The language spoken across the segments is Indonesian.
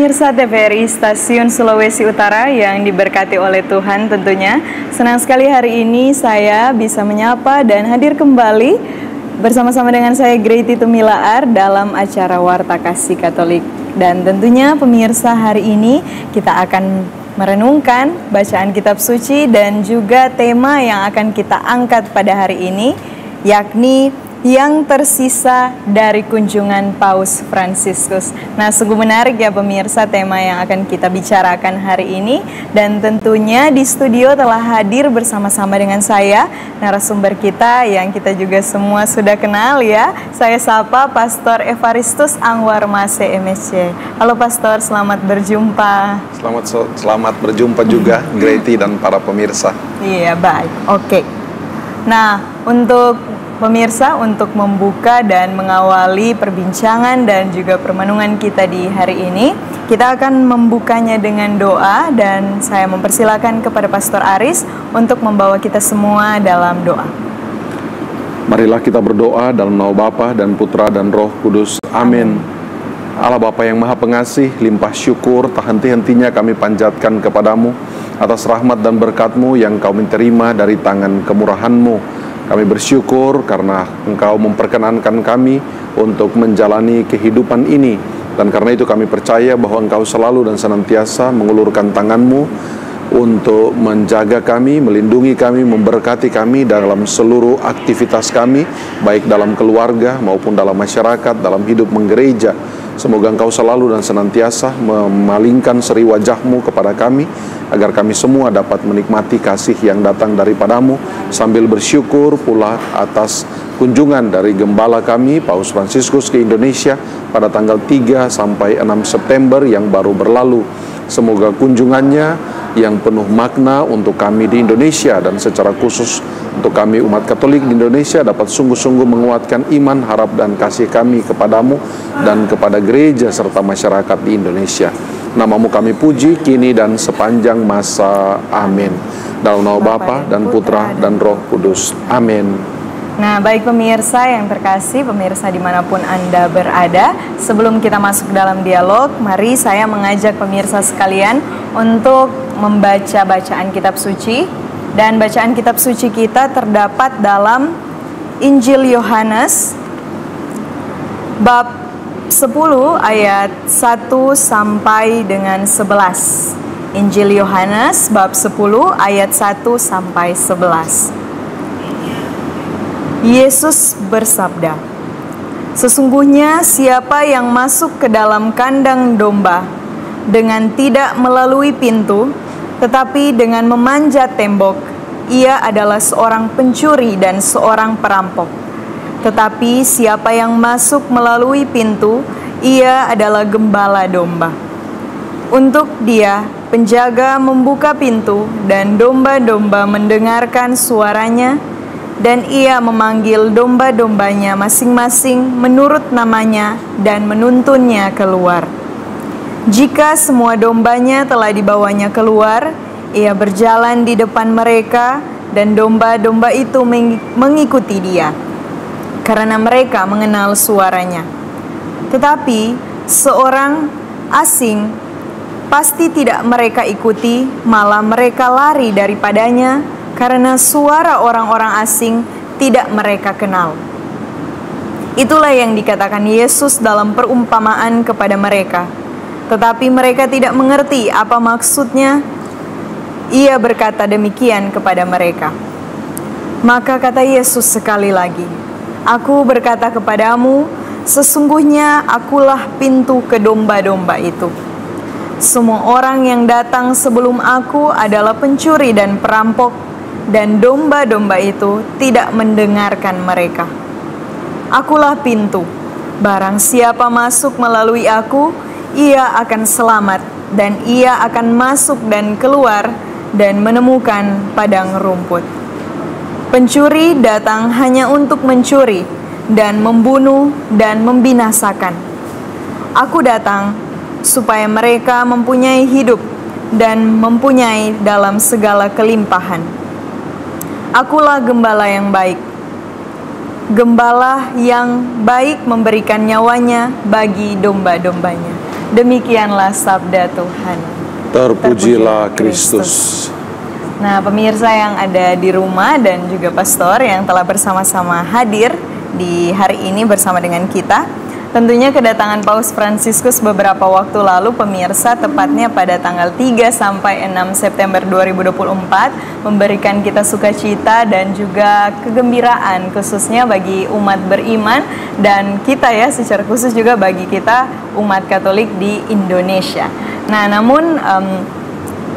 Pemirsa TVRI Stasiun Sulawesi Utara yang diberkati oleh Tuhan tentunya, senang sekali hari ini saya bisa menyapa dan hadir kembali bersama-sama dengan saya Greti Tumilaar dalam acara Warta Kasih Katolik. Dan tentunya pemirsa, hari ini kita akan merenungkan bacaan kitab suci dan juga tema yang akan kita angkat pada hari ini, yakni yang tersisa dari kunjungan Paus Fransiskus. Nah, sungguh menarik ya pemirsa tema yang akan kita bicarakan hari ini. Dan tentunya di studio telah hadir bersama-sama dengan saya narasumber kita yang kita juga semua sudah kenal ya. Saya sapa Pastor Evaristus Anwar Mase MSC. Halo Pastor, selamat berjumpa. Selamat berjumpa juga Greti dan para pemirsa. Iya, baik. Oke. Nah, untuk pemirsa, untuk membuka dan mengawali perbincangan dan juga permenungan kita di hari ini, kita akan membukanya dengan doa dan saya mempersilakan kepada Pastor Aris untuk membawa kita semua dalam doa. Marilah kita berdoa dalam nama Bapa dan Putra dan Roh Kudus. Amin. Allah Bapa yang Maha Pengasih, limpah syukur tak henti-hentinya kami panjatkan kepadamu atas rahmat dan berkat-Mu yang Kau menerima dari tangan kemurahan-Mu. Kami bersyukur karena Engkau memperkenankan kami untuk menjalani kehidupan ini. Dan karena itu kami percaya bahwa Engkau selalu dan senantiasa mengulurkan tangan-Mu untuk menjaga kami, melindungi kami, memberkati kami dalam seluruh aktivitas kami, baik dalam keluarga maupun dalam masyarakat, dalam hidup menggereja. Semoga Engkau selalu dan senantiasa memalingkan seri wajah-Mu kepada kami, agar kami semua dapat menikmati kasih yang datang daripada-Mu, sambil bersyukur pula atas kunjungan dari Gembala kami, Paus Fransiskus ke Indonesia pada tanggal 3 sampai 6 September yang baru berlalu. Semoga kunjungannya yang penuh makna untuk kami di Indonesia dan secara khusus untuk kami umat Katolik di Indonesia dapat sungguh-sungguh menguatkan iman, harap dan kasih kami kepadamu dan kepada gereja serta masyarakat di Indonesia. Nama-Mu kami puji kini dan sepanjang masa. Amin. Dalam nama Bapa dan Putra dan Roh Kudus. Amin. Nah, baik pemirsa yang terkasih, pemirsa dimanapun Anda berada, sebelum kita masuk dalam dialog, mari saya mengajak pemirsa sekalian untuk membaca bacaan kitab suci. Dan bacaan kitab suci kita terdapat dalam Injil Yohanes bab 10 ayat 1 sampai dengan 11. Injil Yohanes bab 10 ayat 1 sampai 11. Yesus bersabda, "Sesungguhnya siapa yang masuk ke dalam kandang domba dengan tidak melalui pintu, tetapi dengan memanjat tembok, ia adalah seorang pencuri dan seorang perampok. Tetapi siapa yang masuk melalui pintu, ia adalah gembala domba. Untuk dia, penjaga membuka pintu dan domba-domba mendengarkan suaranya, dan ia memanggil domba-dombanya masing-masing menurut namanya dan menuntunnya keluar. Jika semua dombanya telah dibawanya keluar, ia berjalan di depan mereka dan domba-domba itu mengikuti dia, karena mereka mengenal suaranya. Tetapi seorang asing pasti tidak mereka ikuti, malah mereka lari daripadanya, karena suara orang-orang asing tidak mereka kenal." Itulah yang dikatakan Yesus dalam perumpamaan kepada mereka. Tetapi mereka tidak mengerti apa maksudnya. Ia berkata demikian kepada mereka. Maka kata Yesus sekali lagi, "Aku berkata kepadamu, sesungguhnya akulah pintu ke domba-domba itu. Semua orang yang datang sebelum aku adalah pencuri dan perampok, dan domba-domba itu tidak mendengarkan mereka. Akulah pintu. Barang siapa masuk melalui aku, ia akan selamat, dan ia akan masuk dan keluar dan menemukan padang rumput. Pencuri datang hanya untuk mencuri dan membunuh dan membinasakan. Aku datang supaya mereka mempunyai hidup dan mempunyai dalam segala kelimpahan. Akulah gembala yang baik. Gembala yang baik memberikan nyawanya bagi domba-dombanya. Demikianlah sabda Tuhan. Terpujilah Kristus. Nah, pemirsa yang ada di rumah dan juga pastor yang telah bersama-sama hadir di hari ini bersama dengan kita. Tentunya kedatangan Paus Fransiskus beberapa waktu lalu, pemirsa, tepatnya pada tanggal 3 sampai 6 September 2024 memberikan kita sukacita dan juga kegembiraan khususnya bagi umat beriman dan kita ya secara khusus juga bagi kita umat Katolik di Indonesia. Nah, namun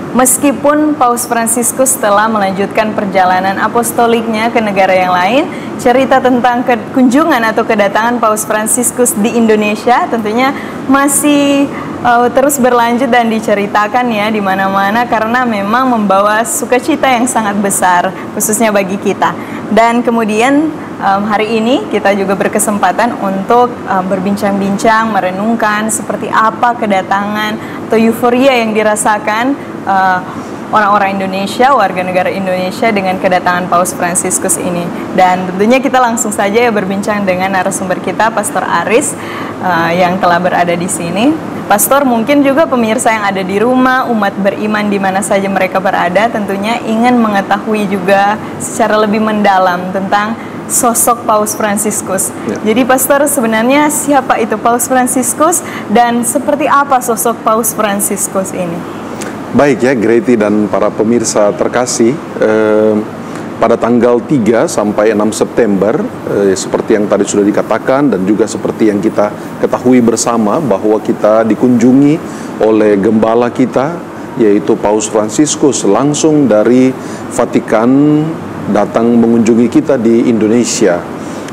meskipun Paus Fransiskus telah melanjutkan perjalanan apostoliknya ke negara yang lain, cerita tentang kunjungan atau kedatangan Paus Fransiskus di Indonesia tentunya masih terus berlanjut dan diceritakan ya di mana-mana karena memang membawa sukacita yang sangat besar khususnya bagi kita. Dan kemudian hari ini kita juga berkesempatan untuk berbincang-bincang, merenungkan seperti apa kedatangan atau euforia yang dirasakan orang-orang Indonesia, warga negara Indonesia dengan kedatangan Paus Fransiskus ini. Dan tentunya kita langsung saja ya berbincang dengan narasumber kita, Pastor Aris yang telah berada di sini. Pastor, mungkin juga pemirsa yang ada di rumah, umat beriman di mana saja mereka berada, tentunya ingin mengetahui juga secara lebih mendalam tentang sosok Paus Fransiskus. Ya. Jadi Pastor, sebenarnya siapa itu Paus Fransiskus dan seperti apa sosok Paus Fransiskus ini? Baik ya, Greti dan para pemirsa terkasih, pada tanggal 3 sampai 6 September, seperti yang tadi sudah dikatakan dan juga seperti yang kita ketahui bersama bahwa kita dikunjungi oleh gembala kita, yaitu Paus Fransiskus langsung dari Vatikan datang mengunjungi kita di Indonesia.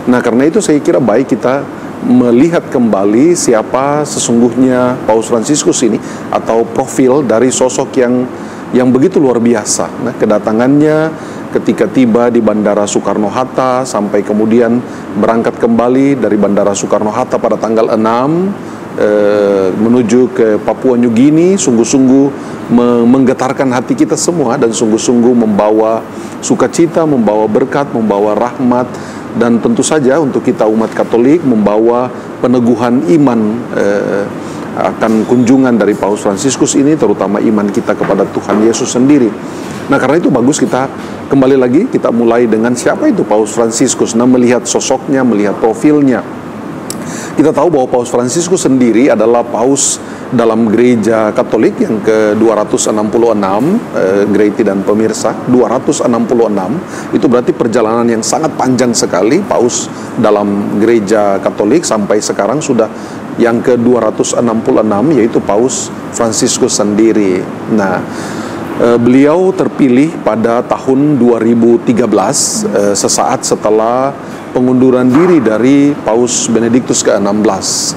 Nah, karena itu saya kira baik kita melihat kembali siapa sesungguhnya Paus Fransiskus ini atau profil dari sosok yang begitu luar biasa. Nah, kedatangannya ketika tiba di Bandara Soekarno-Hatta sampai kemudian berangkat kembali dari Bandara Soekarno-Hatta pada tanggal 6 menuju ke Papua New Guinea, sungguh-sungguh menggetarkan hati kita semua dan sungguh-sungguh membawa sukacita, membawa berkat, membawa rahmat. Dan tentu saja untuk kita umat Katolik membawa peneguhan iman akan kunjungan dari Paus Fransiskus ini, terutama iman kita kepada Tuhan Yesus sendiri. Nah, karena itu bagus kita kembali lagi, kita mulai dengan siapa itu Paus Fransiskus. Nah, melihat sosoknya, melihat profilnya. Kita tahu bahwa Paus Fransiskus sendiri adalah paus dalam gereja Katolik yang ke-266, Greti dan pemirsa, 266. Itu berarti perjalanan yang sangat panjang sekali paus dalam gereja Katolik sampai sekarang sudah yang ke-266, yaitu Paus Fransiskus sendiri. Nah, beliau terpilih pada tahun 2013, sesaat setelah pengunduran diri dari Paus Benediktus ke-16.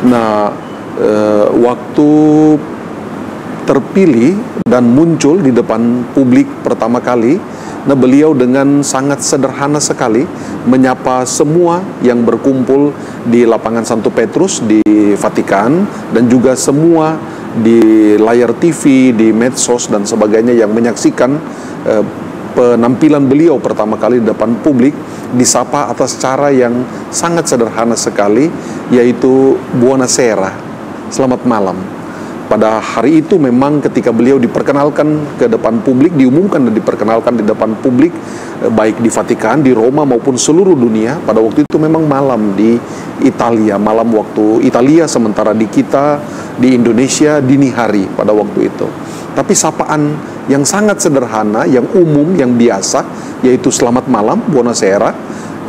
Nah, waktu terpilih dan muncul di depan publik pertama kali, nah beliau dengan sangat sederhana sekali menyapa semua yang berkumpul di lapangan Santo Petrus di Vatikan dan juga semua di layar TV, di medsos dan sebagainya yang menyaksikan penampilan beliau pertama kali di depan publik, disapa atas cara yang sangat sederhana sekali, yaitu Buonasera, selamat malam. Pada hari itu memang ketika beliau diperkenalkan ke depan publik, diumumkan dan diperkenalkan di depan publik, baik di Vatikan, di Roma maupun seluruh dunia, pada waktu itu memang malam di Italia, malam waktu Italia, sementara di kita, di Indonesia, dini hari pada waktu itu. Tapi sapaan yang sangat sederhana, yang umum, yang biasa, yaitu selamat malam, Buonasera,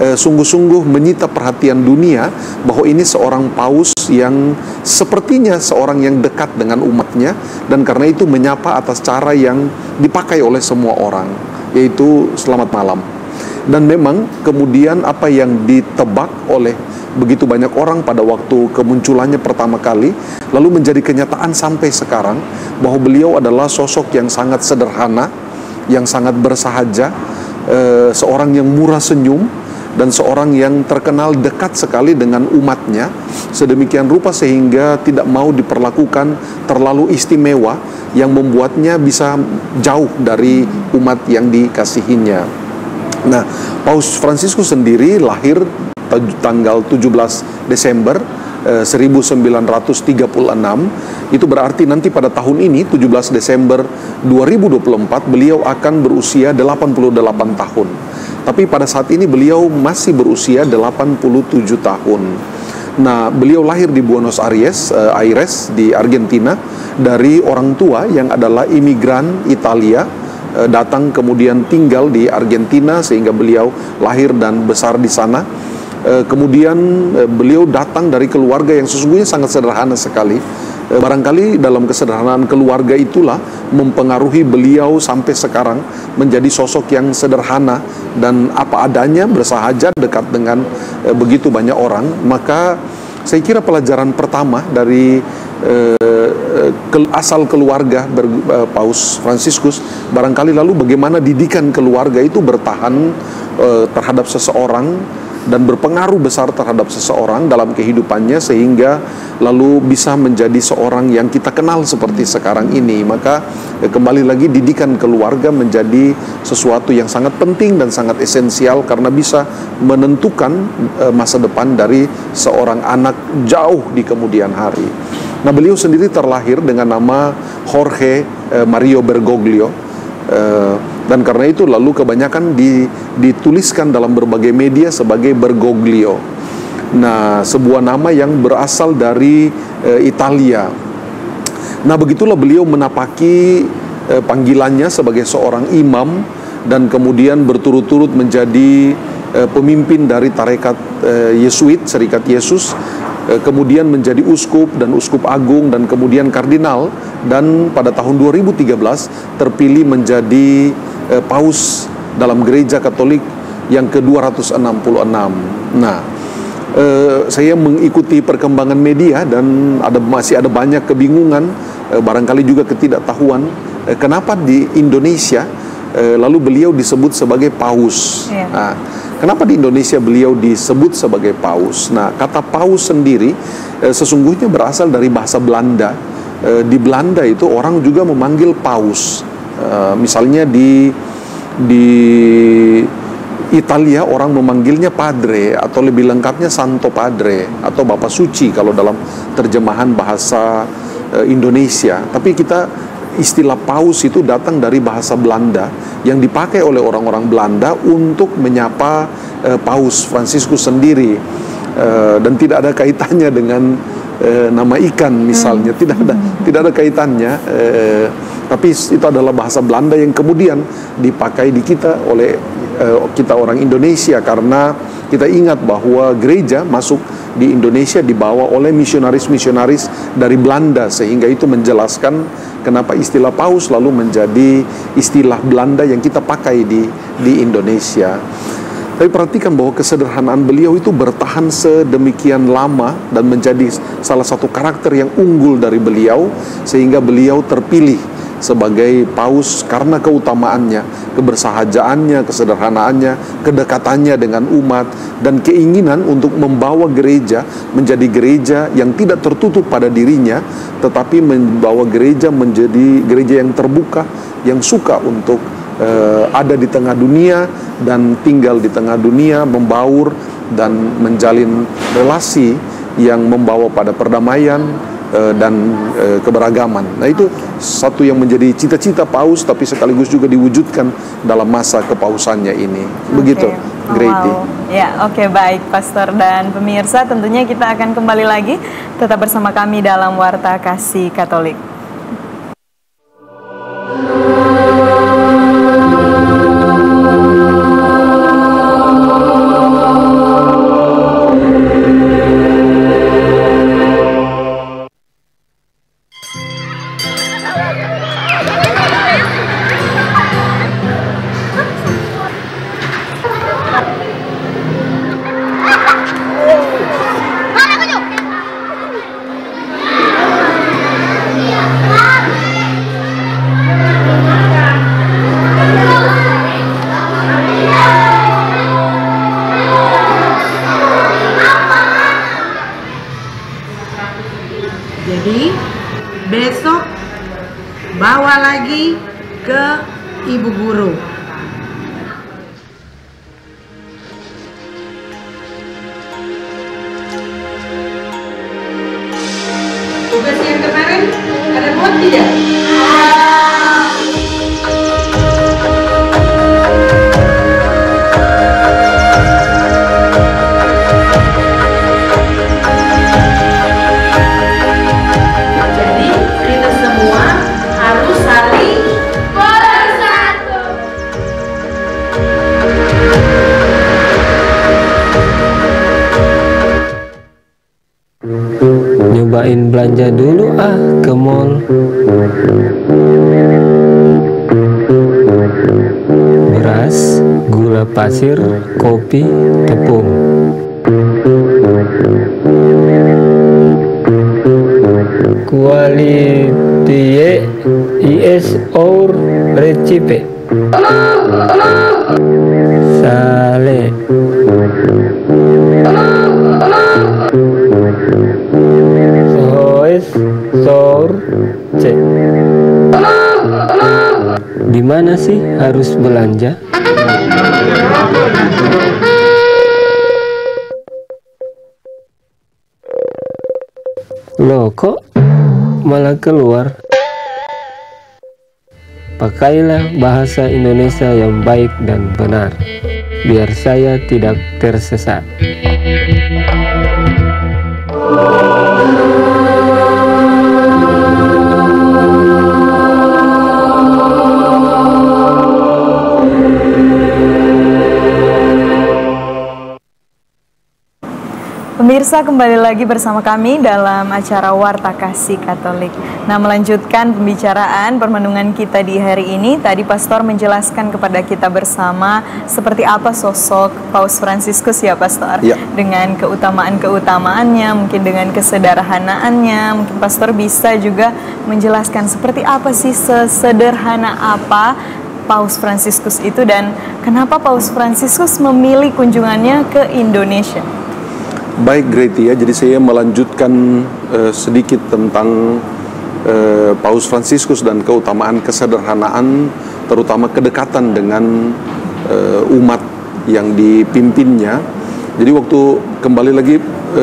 sungguh-sungguh menyita perhatian dunia bahwa ini seorang paus yang sepertinya seorang yang dekat dengan umatnya, dan karena itu menyapa atas cara yang dipakai oleh semua orang, yaitu selamat malam. Dan memang kemudian apa yang ditebak oleh begitu banyak orang pada waktu kemunculannya pertama kali, lalu menjadi kenyataan sampai sekarang, bahwa beliau adalah sosok yang sangat sederhana, yang sangat bersahaja, seorang yang murah senyum, dan seorang yang terkenal dekat sekali dengan umatnya, sedemikian rupa sehingga tidak mau diperlakukan terlalu istimewa yang membuatnya bisa jauh dari umat yang dikasihinya. Nah, Paus Fransiskus sendiri lahir tanggal 17 Desember 1936. Itu berarti nanti pada tahun ini 17 Desember 2024 beliau akan berusia 88 tahun. Tapi pada saat ini beliau masih berusia 87 tahun. Nah, beliau lahir di Buenos Aires, di Argentina, dari orang tua yang adalah imigran Italia, datang kemudian tinggal di Argentina sehingga beliau lahir dan besar di sana. Kemudian beliau datang dari keluarga yang sesungguhnya sangat sederhana sekali. Barangkali dalam kesederhanaan keluarga itulah mempengaruhi beliau sampai sekarang menjadi sosok yang sederhana dan apa adanya, bersahaja, dekat dengan begitu banyak orang. Maka saya kira pelajaran pertama dari asal keluarga Paus Fransiskus barangkali lalu bagaimana didikan keluarga itu bertahan terhadap seseorang dan berpengaruh besar terhadap seseorang dalam kehidupannya sehingga lalu bisa menjadi seorang yang kita kenal seperti sekarang ini. Maka kembali lagi didikan keluarga menjadi sesuatu yang sangat penting dan sangat esensial karena bisa menentukan masa depan dari seorang anak jauh di kemudian hari. Nah, beliau sendiri terlahir dengan nama Jorge Mario Bergoglio. Dan karena itu lalu kebanyakan dituliskan dalam berbagai media sebagai Bergoglio. Nah, sebuah nama yang berasal dari Italia. Nah, begitulah beliau menapaki panggilannya sebagai seorang imam dan kemudian berturut-turut menjadi pemimpin dari tarekat Yesuit, Serikat Yesus, kemudian menjadi uskup dan uskup agung dan kemudian kardinal, dan pada tahun 2013 terpilih menjadi paus dalam gereja Katolik yang ke-266. Nah, saya mengikuti perkembangan media dan masih ada banyak kebingungan, barangkali juga ketidaktahuan kenapa di Indonesia lalu beliau disebut sebagai paus. Nah, kenapa di Indonesia beliau disebut sebagai paus? Nah, kata paus sendiri sesungguhnya berasal dari bahasa Belanda. Di Belanda itu orang juga memanggil paus. Misalnya di Italia orang memanggilnya padre atau lebih lengkapnya Santo Padre atau Bapak Suci kalau dalam terjemahan bahasa Indonesia. Tapi istilah paus itu datang dari bahasa Belanda yang dipakai oleh orang-orang Belanda untuk menyapa Paus Fransiskus sendiri, dan tidak ada kaitannya dengan nama ikan misalnya, tidak ada kaitannya, tapi itu adalah bahasa Belanda yang kemudian dipakai di kita oleh kita orang Indonesia, karena kita ingat bahwa gereja masuk di Indonesia dibawa oleh misionaris-misionaris dari Belanda, sehingga itu menjelaskan kenapa istilah paus lalu menjadi istilah Belanda yang kita pakai di Indonesia. Tapi perhatikan bahwa kesederhanaan beliau itu bertahan sedemikian lama dan menjadi salah satu karakter yang unggul dari beliau, sehingga beliau terpilih sebagai paus karena keutamaannya, kebersahajaannya, kesederhanaannya, kedekatannya dengan umat, dan keinginan untuk membawa gereja menjadi gereja yang tidak tertutup pada dirinya, tetapi membawa gereja menjadi gereja yang terbuka, yang suka untuk ada di tengah dunia dan tinggal di tengah dunia, membaur dan menjalin relasi yang membawa pada perdamaian dan keberagaman. Nah, itu satu yang menjadi cita-cita paus, tapi sekaligus juga diwujudkan dalam masa kepausannya ini. Begitu, Grady. Wow. Ya, oke, baik, Pastor dan pemirsa. Tentunya kita akan kembali lagi tetap bersama kami dalam Warta Kasih Katolik. Jadi besok bawa lagi ke ibu guru. Cobain belanja dulu ke mall. Beras, gula pasir, kopi, tepung. Quality is our recipe. Sale. Sois sor cek. Di mana sih harus belanja? Loh, kok malah keluar? Pakailah bahasa Indonesia yang baik dan benar, biar saya tidak tersesat. Pemirsa, kembali lagi bersama kami dalam acara Warta Kasih Katolik. Nah, melanjutkan pembicaraan permenungan kita di hari ini, tadi Pastor menjelaskan kepada kita bersama seperti apa sosok Paus Fransiskus ya Pastor, ya. Dengan keutamaan-keutamaannya, mungkin dengan kesederhanaannya. Mungkin Pastor bisa juga menjelaskan seperti apa sih, sesederhana apa Paus Fransiskus itu, dan kenapa Paus Fransiskus memilih kunjungannya ke Indonesia. Baik, Greti ya. Jadi saya melanjutkan sedikit tentang Paus Fransiskus dan keutamaan kesederhanaan, terutama kedekatan dengan umat yang dipimpinnya. Jadi waktu kembali lagi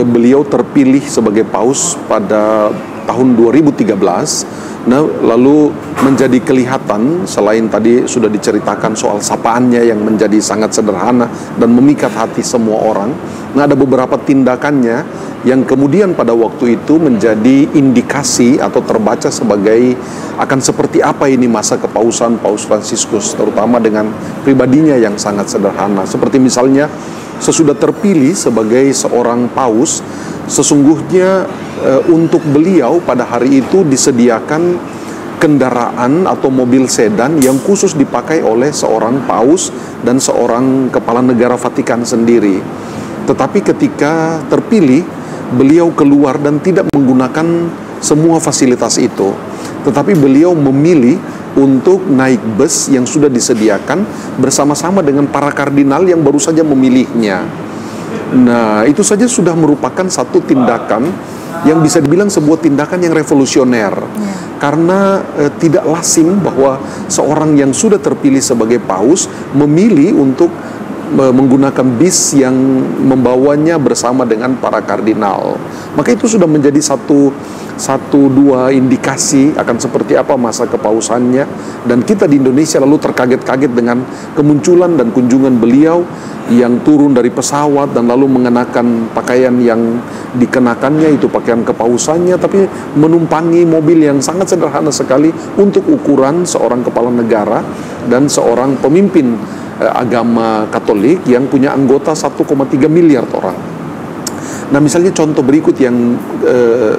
beliau terpilih sebagai paus pada tahun 2013. Nah, lalu menjadi kelihatan, selain tadi sudah diceritakan soal sapaannya yang menjadi sangat sederhana dan memikat hati semua orang. Nah, ada beberapa tindakannya yang kemudian pada waktu itu menjadi indikasi atau terbaca sebagai akan seperti apa ini masa kepausan Paus Fransiskus, terutama dengan pribadinya yang sangat sederhana. Seperti misalnya, sesudah terpilih sebagai seorang paus, sesungguhnya untuk beliau pada hari itu disediakan kendaraan atau mobil sedan yang khusus dipakai oleh seorang paus dan seorang kepala negara Vatikan sendiri. Tetapi ketika terpilih, beliau keluar dan tidak menggunakan semua fasilitas itu. Tetapi beliau memilih untuk naik bus yang sudah disediakan bersama-sama dengan para kardinal yang baru saja memilihnya. Nah, itu saja sudah merupakan satu tindakan yang bisa dibilang sebuah tindakan yang revolusioner. Karena tidak lazim bahwa seorang yang sudah terpilih sebagai paus memilih untuk menggunakan bis yang membawanya bersama dengan para kardinal. Maka itu sudah menjadi dua indikasi akan seperti apa masa kepausannya. Dan kita di Indonesia lalu terkaget-kaget dengan kemunculan dan kunjungan beliau yang turun dari pesawat dan lalu mengenakan pakaian yang dikenakannya itu pakaian kepausannya, tapi menumpangi mobil yang sangat sederhana sekali untuk ukuran seorang kepala negara dan seorang pemimpin agama Katolik yang punya anggota 1,3 miliar orang. Nah, misalnya contoh berikut yang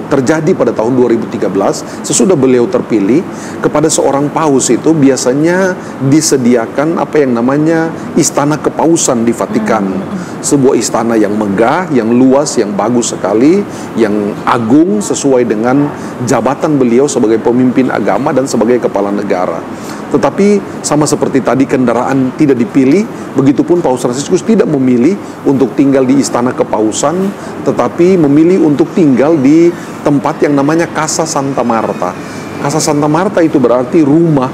terjadi pada tahun 2013, sesudah beliau terpilih, kepada seorang paus itu biasanya disediakan apa yang namanya istana kepausan di Vatikan. Sebuah istana yang megah, yang luas, yang bagus sekali, yang agung sesuai dengan jabatan beliau sebagai pemimpin agama dan sebagai kepala negara. Tetapi sama seperti tadi kendaraan tidak dipilih, begitupun Paus Fransiskus tidak memilih untuk tinggal di istana kepausan, tetapi memilih untuk tinggal di tempat yang namanya Casa Santa Marta. Casa Santa Marta itu berarti rumah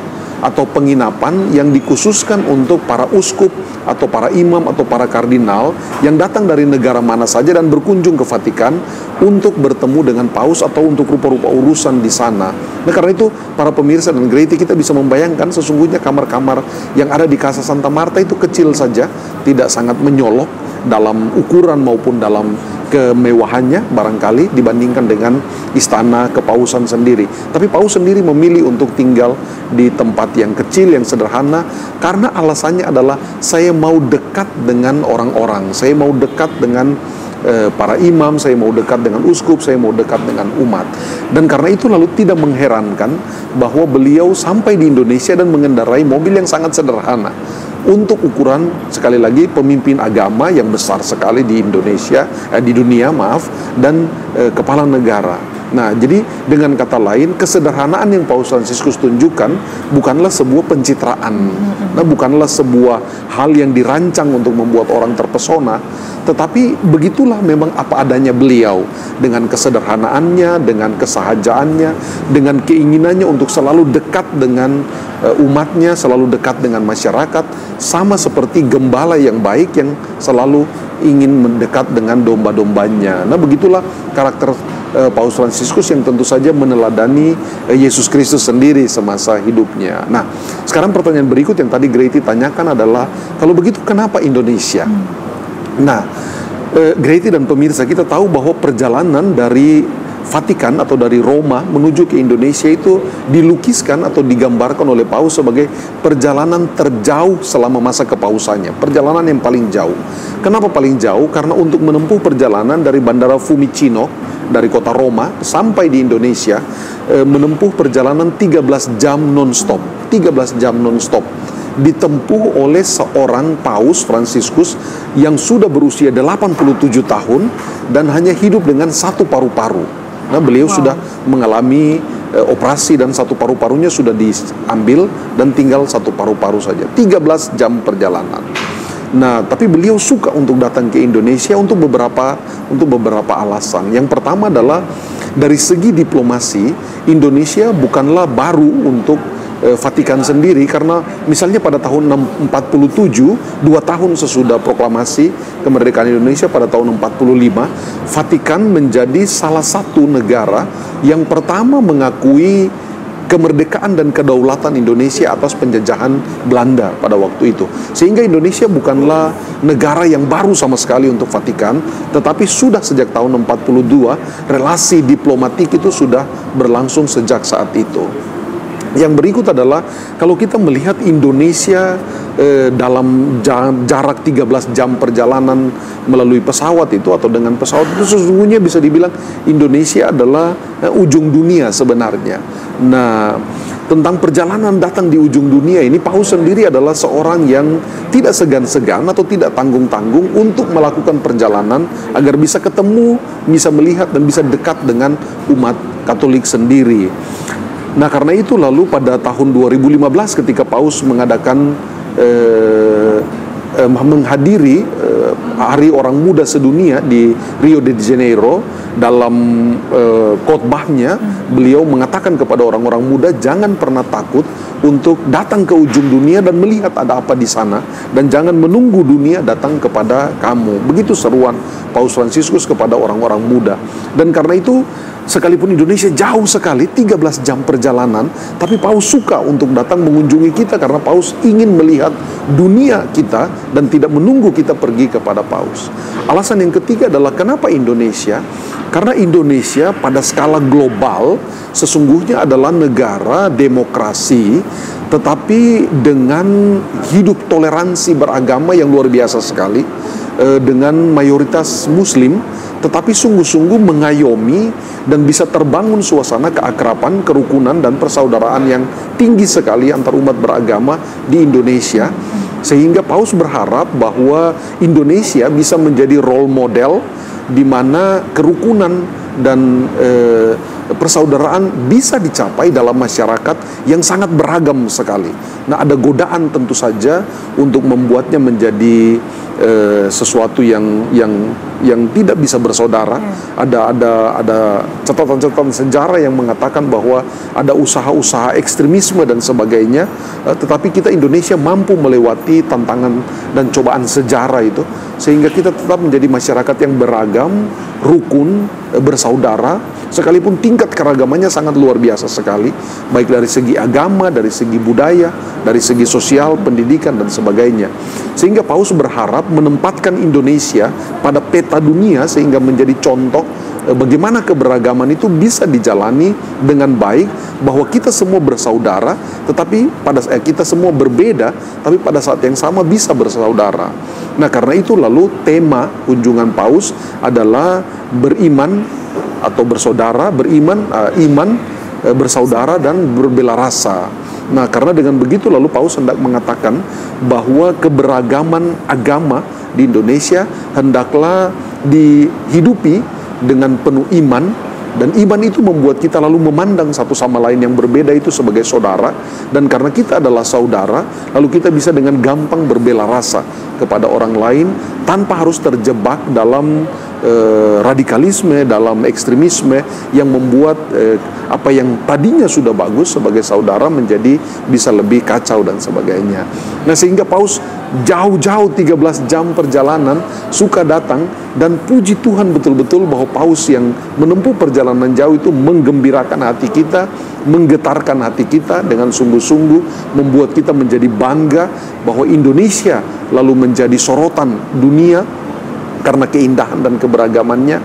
atau penginapan yang dikhususkan untuk para uskup atau para imam atau para kardinal yang datang dari negara mana saja dan berkunjung ke Vatikan untuk bertemu dengan paus atau untuk rupa-rupa urusan di sana. Nah, karena itu para pemirsa dan Greti, kita bisa membayangkan sesungguhnya kamar-kamar yang ada di Casa Santa Marta itu kecil saja, tidak sangat menyolok dalam ukuran maupun dalam kemewahannya barangkali dibandingkan dengan istana kepausan sendiri. Tapi paus sendiri memilih untuk tinggal di tempat yang kecil, yang sederhana, karena alasannya adalah saya mau dekat dengan orang-orang, saya mau dekat dengan para imam, saya mau dekat dengan uskup, saya mau dekat dengan umat. Dan karena itu lalu tidak mengherankan bahwa beliau sampai di Indonesia dan mengendarai mobil yang sangat sederhana untuk ukuran, sekali lagi, pemimpin agama yang besar sekali di Indonesia, di dunia, maaf, dan kepala negara. Nah, jadi dengan kata lain, kesederhanaan yang Paus Fransiskus tunjukkan bukanlah sebuah pencitraan, nah, bukanlah sebuah hal yang dirancang untuk membuat orang terpesona, tetapi begitulah memang apa adanya beliau, dengan kesederhanaannya, dengan kesahajaannya, dengan keinginannya untuk selalu dekat dengan umatnya, selalu dekat dengan masyarakat, sama seperti gembala yang baik yang selalu ingin mendekat dengan domba-dombanya. Nah, begitulah karakter Paus Fransiskus yang tentu saja meneladani Yesus Kristus sendiri semasa hidupnya. Nah, sekarang pertanyaan berikut yang tadi Greti tanyakan adalah, kalau begitu kenapa Indonesia? Nah, Greti dan pemirsa, kita tahu bahwa perjalanan dari Vatikan atau dari Roma menuju ke Indonesia itu dilukiskan atau digambarkan oleh Paus sebagai perjalanan terjauh selama masa kepausannya, perjalanan yang paling jauh. Kenapa paling jauh? Karena untuk menempuh perjalanan dari Bandara Fiumicino, dari kota Roma sampai di Indonesia, menempuh perjalanan 13 jam non-stop, 13 jam non-stop, ditempuh oleh seorang Paus Fransiskus yang sudah berusia 87 tahun dan hanya hidup dengan satu paru-paru. Nah, beliau sudah mengalami operasi dan satu paru-parunya sudah diambil dan tinggal satu paru-paru saja. 13 jam perjalanan. Nah, tapi beliau suka untuk datang ke Indonesia untuk beberapa alasan. Yang pertama adalah dari segi diplomasi, Indonesia bukanlah baru untuk Vatikan sendiri, karena misalnya pada tahun 47, 2 tahun sesudah proklamasi kemerdekaan Indonesia pada tahun 45, Vatikan menjadi salah satu negara yang pertama mengakui kemerdekaan dan kedaulatan Indonesia atas penjajahan Belanda pada waktu itu. Sehingga Indonesia bukanlah negara yang baru sama sekali untuk Vatikan, tetapi sudah sejak tahun 42 relasi diplomatik itu sudah berlangsung sejak saat itu. Yang berikut adalah, kalau kita melihat Indonesia dalam jarak 13 jam perjalanan melalui pesawat itu atau dengan pesawat itu, sesungguhnya bisa dibilang Indonesia adalah ujung dunia sebenarnya. Nah, tentang perjalanan datang di ujung dunia ini, Paus sendiri adalah seorang yang tidak segan-segan atau tidak tanggung-tanggung untuk melakukan perjalanan agar bisa ketemu, bisa melihat dan bisa dekat dengan umat Katolik sendiri. Nah, karena itu lalu pada tahun 2015 ketika Paus mengadakan menghadiri Hari Orang Muda Sedunia di Rio de Janeiro, dalam khotbahnya beliau mengatakan kepada orang-orang muda, jangan pernah takut untuk datang ke ujung dunia dan melihat ada apa di sana, dan jangan menunggu dunia datang kepada kamu. Begitu seruan Paus Fransiskus kepada orang-orang muda. Dan karena itu, sekalipun Indonesia jauh sekali, 13 jam perjalanan, tapi Paus suka untuk datang mengunjungi kita karena Paus ingin melihat dunia kita dan tidak menunggu kita pergi kepada Paus. Alasan yang ketiga adalah kenapa Indonesia? Karena Indonesia pada skala global sesungguhnya adalah negara demokrasi, tetapi dengan hidup toleransi beragama yang luar biasa sekali, dengan mayoritas Muslim, tetapi sungguh-sungguh mengayomi dan bisa terbangun suasana keakraban, kerukunan, dan persaudaraan yang tinggi sekali antar umat beragama di Indonesia. Sehingga Paus berharap bahwa Indonesia bisa menjadi role model di mana kerukunan dan persaudaraan bisa dicapai dalam masyarakat yang sangat beragam sekali. Nah, ada godaan tentu saja untuk membuatnya menjadi sesuatu yang tidak bisa bersaudara. Ada catatan-catatan sejarah yang mengatakan bahwa ada usaha-usaha ekstremisme dan sebagainya, tetapi kita Indonesia mampu melewati tantangan dan cobaan sejarah itu, sehingga kita tetap menjadi masyarakat yang beragam, rukun, bersaudara, sekalipun tingkat keragamannya sangat luar biasa sekali, baik dari segi agama, dari segi budaya, dari segi sosial, pendidikan, dan sebagainya. Sehingga Paus berharap menempatkan Indonesia pada peta dunia sehingga menjadi contoh bagaimana keberagaman itu bisa dijalani dengan baik, bahwa kita semua bersaudara, tetapi kita semua berbeda, tapi pada saat yang sama bisa bersaudara. Nah, karena itu lalu tema kunjungan Paus adalah beriman atau bersaudara, iman, bersaudara dan berbela rasa. Nah, karena dengan begitu lalu Paus hendak mengatakan bahwa keberagaman agama di Indonesia hendaklah dihidupi dengan penuh iman, dan iman itu membuat kita lalu memandang satu sama lain yang berbeda itu sebagai saudara, dan karena kita adalah saudara, lalu kita bisa dengan gampang berbela rasa kepada orang lain tanpa harus terjebak dalam radikalisme, dalam ekstremisme yang membuat apa yang tadinya sudah bagus sebagai saudara menjadi bisa lebih kacau dan sebagainya. Nah, sehingga Paus jauh-jauh 13 jam perjalanan suka datang, dan puji Tuhan betul-betul bahwa Paus yang menempuh perjalanan jauh itu menggembirakan hati kita, menggetarkan hati kita dengan sungguh-sungguh, membuat kita menjadi bangga bahwa Indonesia lalu menjadi sorotan dunia karena keindahan dan keberagamannya.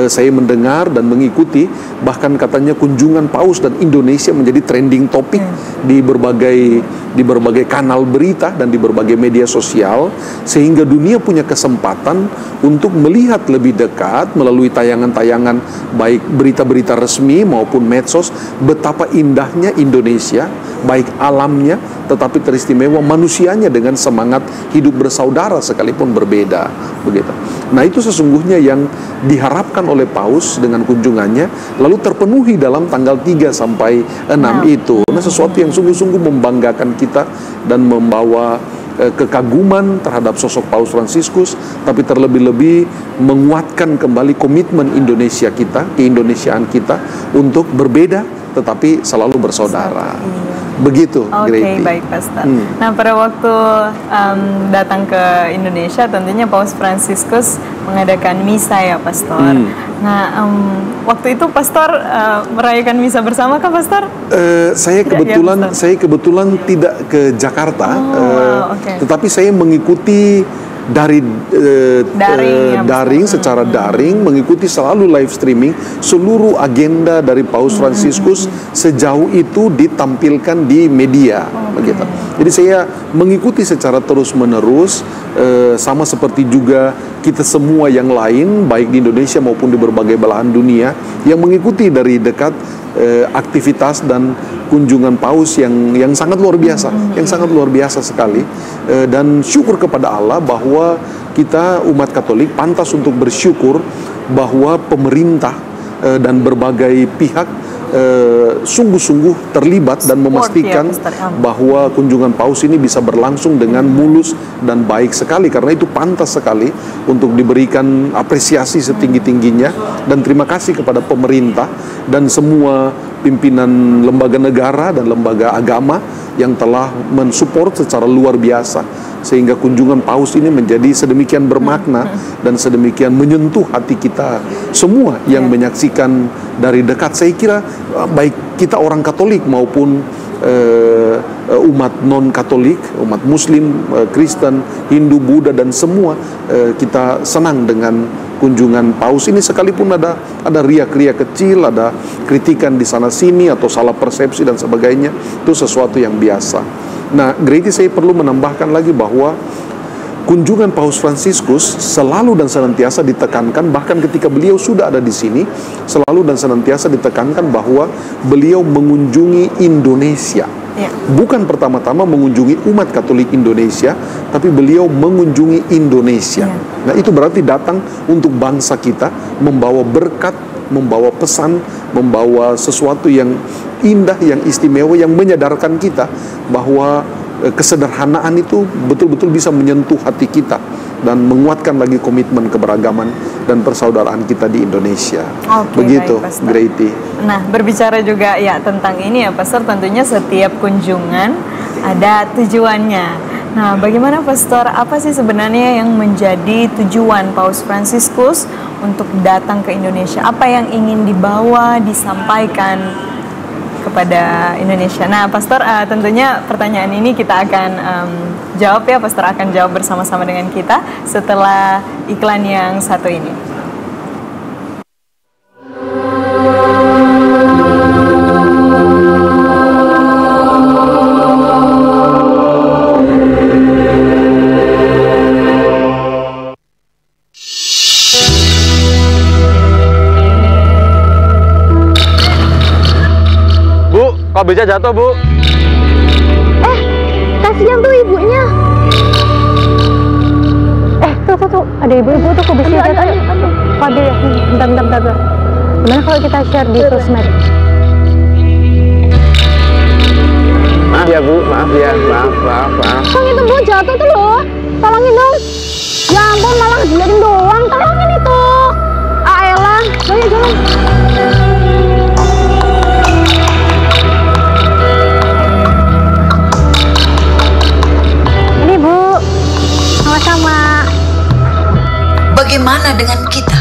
Saya mendengar dan mengikuti, bahkan katanya kunjungan Paus dan Indonesia menjadi trending topik di berbagai kanal berita dan di berbagai media sosial, sehingga dunia punya kesempatan untuk melihat lebih dekat melalui tayangan-tayangan baik berita-berita resmi maupun medsos betapa indahnya Indonesia, baik alamnya tetapi teristimewa manusianya dengan semangat hidup bersaudara sekalipun berbeda, begitu. Nah, itu sesungguhnya yang diharapkan oleh Paus dengan kunjungannya, lalu terpenuhi dalam tanggal 3 sampai 6 itu. Nah, sesuatu yang sungguh-sungguh membanggakan kita dan membawa kekaguman terhadap sosok Paus Fransiskus, tapi terlebih-lebih menguatkan kembali komitmen Indonesia kita, keindonesiaan kita untuk berbeda tetapi selalu bersaudara. Begitu, Oke, baik Pastor. Nah, pada waktu datang ke Indonesia, tentunya Paus Fransiskus mengadakan misa ya, Pastor. Nah, waktu itu Pastor merayakan misa bersama kah, Pastor? Saya kebetulan tidak ke Jakarta, tetapi saya mengikuti dari daring secara daring, mengikuti selalu live streaming seluruh agenda dari Paus Fransiskus sejauh itu ditampilkan di media, begitu. Jadi saya mengikuti secara terus-menerus, sama seperti juga kita semua yang lain baik di Indonesia maupun di berbagai belahan dunia yang mengikuti dari dekat aktivitas dan kunjungan Paus yang sangat luar biasa, yang sangat luar biasa sekali, dan syukur kepada Allah bahwa kita umat Katolik pantas untuk bersyukur bahwa pemerintah dan berbagai pihak sungguh-sungguh terlibat dan memastikan bahwa kunjungan Paus ini bisa berlangsung dengan mulus dan baik sekali, karena itu pantas sekali untuk diberikan apresiasi setinggi-tingginya, dan terima kasih kepada pemerintah dan semua pimpinan lembaga negara dan lembaga agama yang telah mensupport secara luar biasa sehingga kunjungan Paus ini menjadi sedemikian bermakna dan sedemikian menyentuh hati kita semua yang menyaksikan dari dekat. Saya kira baik kita orang Katolik maupun umat non-Katolik, umat Muslim, Kristen, Hindu, Buddha dan semua kita senang dengan kunjungan Paus ini, sekalipun ada riak-riak kecil, ada kritikan di sana sini atau salah persepsi dan sebagainya, itu sesuatu yang biasa. Nah, Grady, saya perlu menambahkan lagi bahwa kunjungan Paus Fransiskus selalu dan senantiasa ditekankan, bahkan ketika beliau sudah ada di sini, selalu dan senantiasa ditekankan bahwa beliau mengunjungi Indonesia. Bukan pertama-tama mengunjungi umat Katolik Indonesia, tapi beliau mengunjungi Indonesia. Nah, itu berarti datang untuk bangsa kita, membawa berkat, membawa pesan, membawa sesuatu yang indah, yang istimewa, yang menyadarkan kita bahwa kesederhanaan itu betul-betul bisa menyentuh hati kita dan menguatkan lagi komitmen keberagaman dan persaudaraan kita di Indonesia. Begitu, Grady. Nah, berbicara juga ya tentang ini ya, Pastor, tentunya setiap kunjungan ada tujuannya. Nah, bagaimana, Pastor, apa sih sebenarnya yang menjadi tujuan Paus Fransiskus untuk datang ke Indonesia? Apa yang ingin dibawa, disampaikan kepada Indonesia? Nah, Pastor, tentunya pertanyaan ini kita akan jawab ya, Pastor akan jawab bersama-sama dengan kita setelah iklan yang satu ini. Pak Beja jatuh, Bu. Kasihan tuh ibunya. Tuh, ada ibu-ibu tuh kok bisa jatuh. Pak Be, bentar. Gimana kalau kita share di sosmed? Maaf ya, Bu. Maaf ya. Maaf. Tolong itu Bu, jatuh tuh loh. Tolongin dong. Ya ampun, malah diliatin doang. Tolongin itu. Elah, jangan. Ini Bu, sama-sama. Bagaimana dengan kita?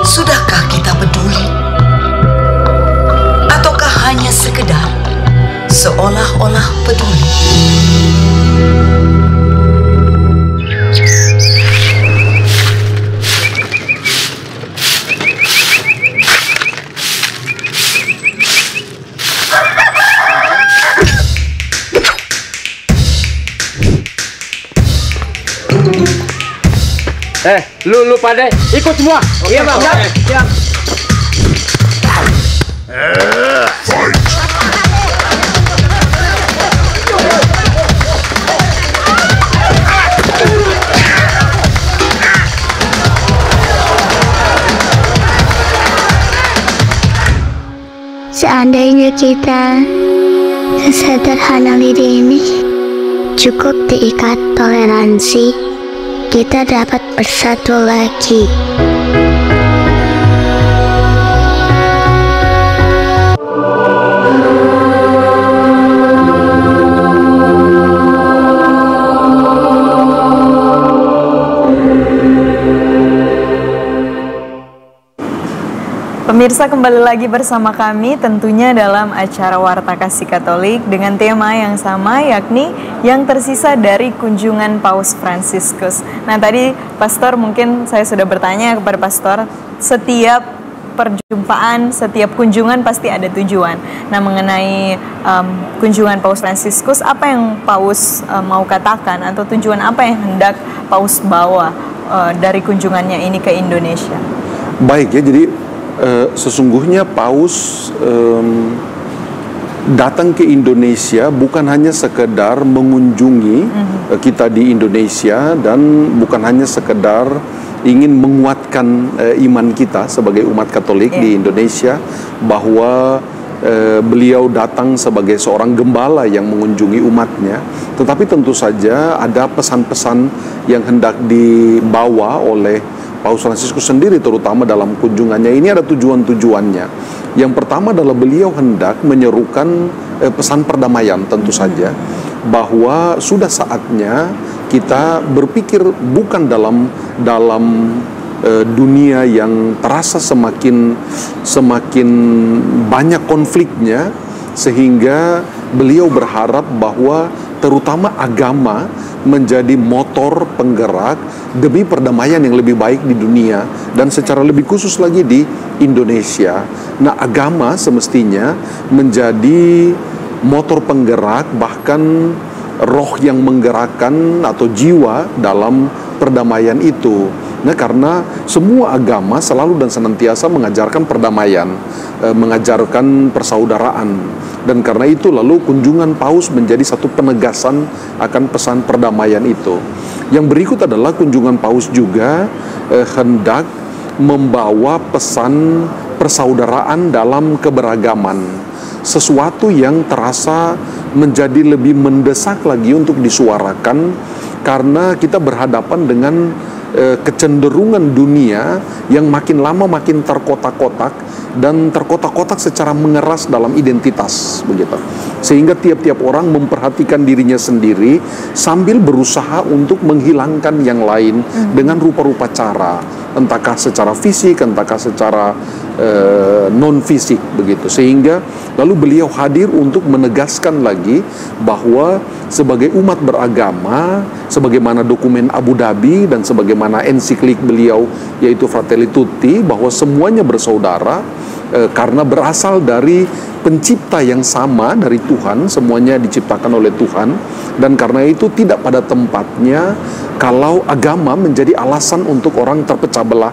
Sudahkah kita peduli? Ataukah hanya sekedar seolah-olah peduli? Lu pada ikut semua. Iya, Bang. Siap. Seandainya kita sesederhana ini cukup diikat toleransi, kita dapat bersatu lagi. Pemirsa, kembali lagi bersama kami tentunya dalam acara Warta Kasih Katolik dengan tema yang sama, yakni yang tersisa dari kunjungan Paus Fransiskus. Nah, tadi Pastor, mungkin saya sudah bertanya kepada Pastor, setiap perjumpaan, setiap kunjungan pasti ada tujuan. Nah, mengenai kunjungan Paus Fransiskus, apa yang Paus mau katakan atau tujuan apa yang hendak Paus bawa dari kunjungannya ini ke Indonesia? Baik ya, jadi sesungguhnya Paus datang ke Indonesia bukan hanya sekedar mengunjungi kita di Indonesia, dan bukan hanya sekedar ingin menguatkan iman kita sebagai umat Katolik di Indonesia, bahwa beliau datang sebagai seorang gembala yang mengunjungi umatnya, tetapi tentu saja ada pesan-pesan yang hendak dibawa oleh Paus Fransiskus sendiri, terutama dalam kunjungannya ini. Ada tujuan-tujuannya. Yang pertama adalah beliau hendak menyerukan pesan perdamaian, tentu saja, bahwa sudah saatnya kita berpikir bukan dalam dunia yang terasa semakin banyak konfliknya, sehingga beliau berharap bahwa terutama agama menjadi motor penggerak demi perdamaian yang lebih baik di dunia, dan secara lebih khusus lagi di Indonesia. Nah, agama semestinya menjadi motor penggerak, bahkan roh yang menggerakkan atau jiwa dalam perdamaian itu. Nah, karena semua agama selalu dan senantiasa mengajarkan perdamaian, mengajarkan persaudaraan. Dan karena itu lalu kunjungan Paus menjadi satu penegasan akan pesan perdamaian itu. Yang berikut adalah kunjungan Paus juga hendak membawa pesan persaudaraan dalam keberagaman. Sesuatu yang terasa menjadi lebih mendesak lagi untuk disuarakan, karena kita berhadapan dengan kecenderungan dunia yang makin lama makin terkotak-kotak, dan terkotak-kotak secara mengeras dalam identitas, begitu. Sehingga tiap-tiap orang memperhatikan dirinya sendiri sambil berusaha untuk menghilangkan yang lain dengan rupa-rupa cara, entahkah secara fisik, entahkah secara non-fisik, begitu. Sehingga lalu beliau hadir untuk menegaskan lagi bahwa sebagai umat beragama, sebagaimana dokumen Abu Dhabi dan sebagaimana ensiklik beliau yaitu Fratelli Tutti, bahwa semuanya bersaudara karena berasal dari pencipta yang sama, dari Tuhan, semuanya diciptakan oleh Tuhan. Dan karena itu tidak pada tempatnya kalau agama menjadi alasan untuk orang terpecah belah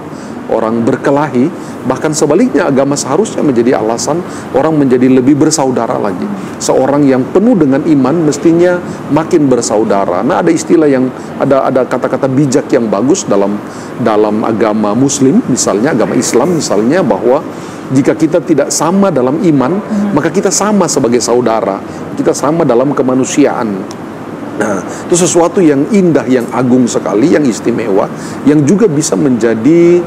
orang berkelahi. Bahkan sebaliknya, agama seharusnya menjadi alasan orang menjadi lebih bersaudara lagi. Seorang yang penuh dengan iman mestinya makin bersaudara. Nah, ada istilah yang ada kata-kata bijak yang bagus dalam agama Muslim, misalnya agama Islam misalnya, bahwa jika kita tidak sama dalam iman, maka kita sama sebagai saudara. Kita sama dalam kemanusiaan. Nah, itu sesuatu yang indah, yang agung sekali, yang istimewa, yang juga bisa menjadi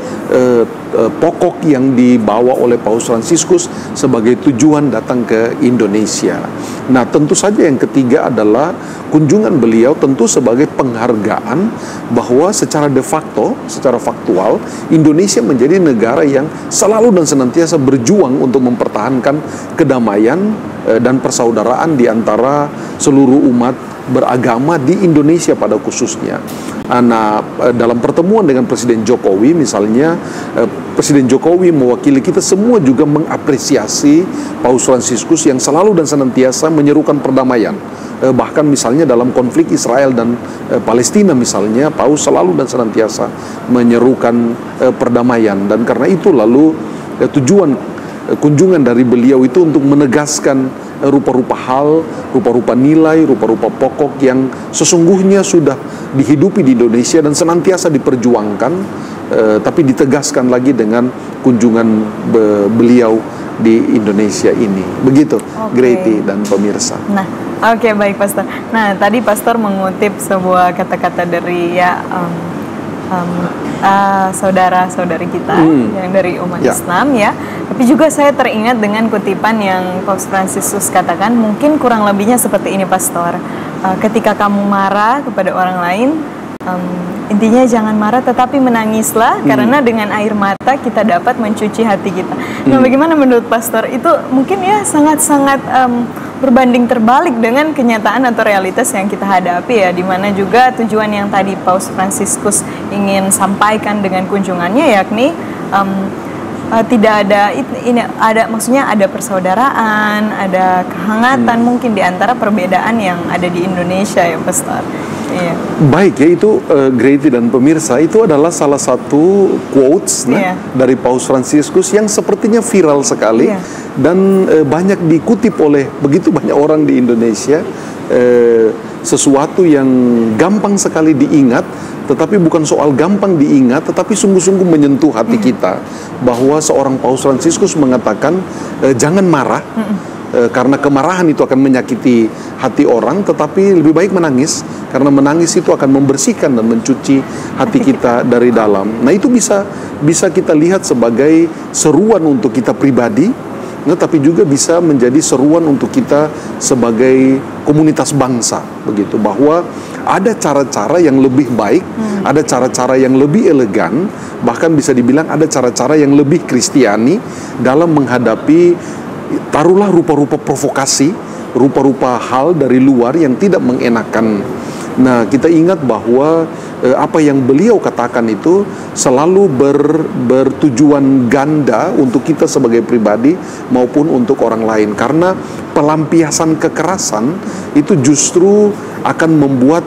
pokok yang dibawa oleh Paus Fransiskus sebagai tujuan datang ke Indonesia. Nah, tentu saja yang ketiga adalah kunjungan beliau tentu sebagai penghargaan bahwa secara de facto, secara faktual, Indonesia menjadi negara yang selalu dan senantiasa berjuang untuk mempertahankan kedamaian dan persaudaraan di antara seluruh umat beragama di Indonesia pada khususnya. Nah, dalam pertemuan dengan Presiden Jokowi misalnya, Presiden Jokowi mewakili kita semua juga mengapresiasi Paus Fransiskus yang selalu dan senantiasa menyerukan perdamaian. Bahkan misalnya dalam konflik Israel dan Palestina misalnya, Paus selalu dan senantiasa menyerukan perdamaian. Dan karena itu lalu tujuan kunjungan dari beliau itu untuk menegaskan rupa-rupa hal, rupa-rupa nilai, rupa-rupa pokok yang sesungguhnya sudah dihidupi di Indonesia dan senantiasa diperjuangkan, tapi ditegaskan lagi dengan kunjungan beliau di Indonesia ini. Begitu, Greti dan pemirsa. Nah, oke, baik Pastor. Nah, tadi Pastor mengutip sebuah kata-kata dari saudara-saudari kita yang dari umat Islam ya. Tapi juga saya teringat dengan kutipan yang Paus Fransiskus katakan, mungkin kurang lebihnya seperti ini Pastor. Ketika kamu marah kepada orang lain, intinya jangan marah tetapi menangislah, karena dengan air mata kita dapat mencuci hati kita. Nah, bagaimana menurut Pastor? Itu mungkin ya sangat-sangat berbanding terbalik dengan kenyataan atau realitas yang kita hadapi ya, dimana juga tujuan yang tadi Paus Fransiskus ingin sampaikan dengan kunjungannya yakni tidak ada maksudnya ada persaudaraan, ada kehangatan mungkin di antara perbedaan yang ada di Indonesia ya Pastor. Iya. Baik ya, itu Greti dan pemirsa, itu adalah salah satu quotes dari Paus Fransiskus yang sepertinya viral sekali dan banyak dikutip oleh begitu banyak orang di Indonesia. Sesuatu yang gampang sekali diingat, tetapi bukan soal gampang diingat, tetapi sungguh-sungguh menyentuh hati kita. Bahwa seorang Paus Fransiskus mengatakan jangan marah, karena kemarahan itu akan menyakiti hati orang, tetapi lebih baik menangis, karena menangis itu akan membersihkan dan mencuci hati kita dari dalam. Nah, itu bisa kita lihat sebagai seruan untuk kita pribadi, tapi juga bisa menjadi seruan untuk kita sebagai komunitas bangsa, begitu, bahwa ada cara-cara yang lebih baik, ada cara-cara yang lebih elegan, bahkan bisa dibilang ada cara-cara yang lebih Kristiani dalam menghadapi, taruhlah rupa-rupa provokasi, rupa-rupa hal dari luar yang tidak mengenakan. Nah, kita ingat bahwa apa yang beliau katakan itu selalu bertujuan ganda untuk kita sebagai pribadi maupun untuk orang lain. Karena pelampiasan kekerasan itu justru akan membuat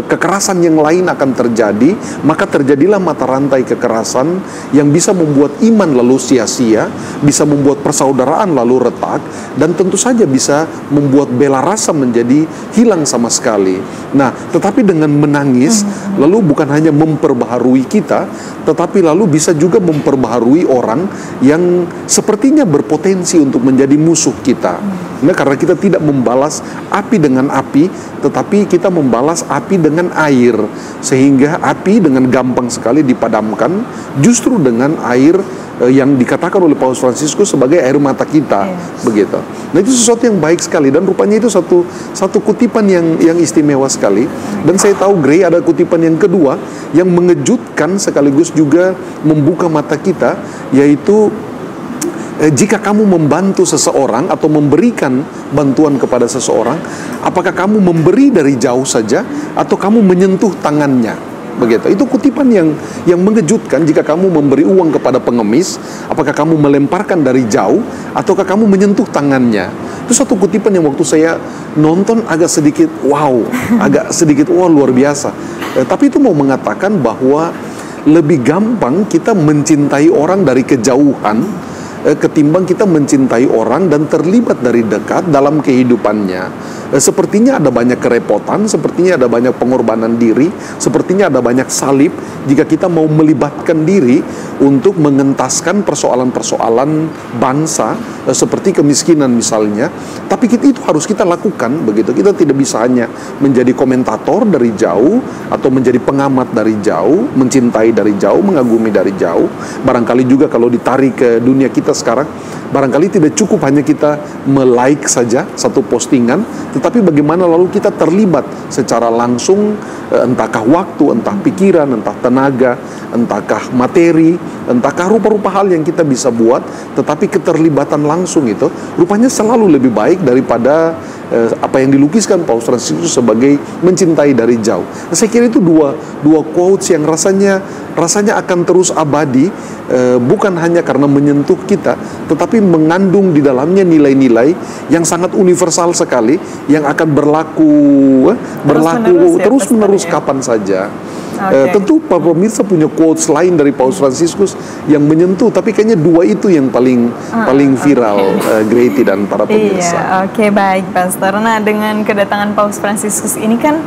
kekerasan yang lain akan terjadi, maka terjadilah mata rantai kekerasan yang bisa membuat iman lalu sia-sia, bisa membuat persaudaraan lalu retak, dan tentu saja bisa membuat bela rasa menjadi hilang sama sekali. Nah, tetapi dengan menangis, lalu bukan hanya memperbaharui kita, tetapi lalu bisa juga memperbaharui orang yang sepertinya berpotensi untuk menjadi musuh kita. Nah, karena kita tidak membalas api dengan api, tetapi kita membalas api dengan air, sehingga api dengan gampang sekali dipadamkan justru dengan air yang dikatakan oleh Paus Fransiskus sebagai air mata kita, begitu. Nah, itu sesuatu yang baik sekali, dan rupanya itu satu kutipan yang istimewa sekali. Dan saya tahu, Grey, ada kutipan yang kedua yang mengejutkan sekaligus juga membuka mata kita, yaitu jika kamu membantu seseorang atau memberikan bantuan kepada seseorang, apakah kamu memberi dari jauh saja atau kamu menyentuh tangannya? Begitu. Itu kutipan yang mengejutkan. Jika kamu memberi uang kepada pengemis, apakah kamu melemparkan dari jauh ataukah kamu menyentuh tangannya? Itu satu kutipan yang waktu saya nonton agak sedikit wow luar biasa. Tapi itu mau mengatakan bahwa lebih gampang kita mencintai orang dari kejauhan ketimbang kita mencintai orang dan terlibat dari dekat dalam kehidupannya. Sepertinya ada banyak kerepotan, sepertinya ada banyak pengorbanan diri, sepertinya ada banyak salib jika kita mau melibatkan diri untuk mengentaskan persoalan-persoalan bangsa seperti kemiskinan misalnya. Tapi itu harus kita lakukan begitu. Kita tidak bisa hanya menjadi komentator dari jauh atau menjadi pengamat dari jauh, mencintai dari jauh, mengagumi dari jauh. Barangkali juga kalau ditarik ke dunia kita sekarang, barangkali tidak cukup hanya kita me-like saja satu postingan, tetapi bagaimana lalu kita terlibat secara langsung, entahkah waktu, entah pikiran, entah tenaga, entahkah materi, entahkah rupa-rupa hal yang kita bisa buat, tetapi keterlibatan langsung itu rupanya selalu lebih baik daripada apa yang dilukiskan Paus Fransiskus sebagai mencintai dari jauh. Saya kira itu dua quotes yang rasanya akan terus abadi, bukan hanya karena menyentuh kita, tetapi mengandung di dalamnya nilai-nilai yang sangat universal sekali, yang akan berlaku terus menerus kapan saja. Tentu Pak pemirsa punya quotes lain dari Paus Fransiskus yang menyentuh, tapi kayaknya dua itu yang paling viral, Greti dan para pemirsa. Iya, baik Pastor. Nah, dengan kedatangan Paus Fransiskus ini kan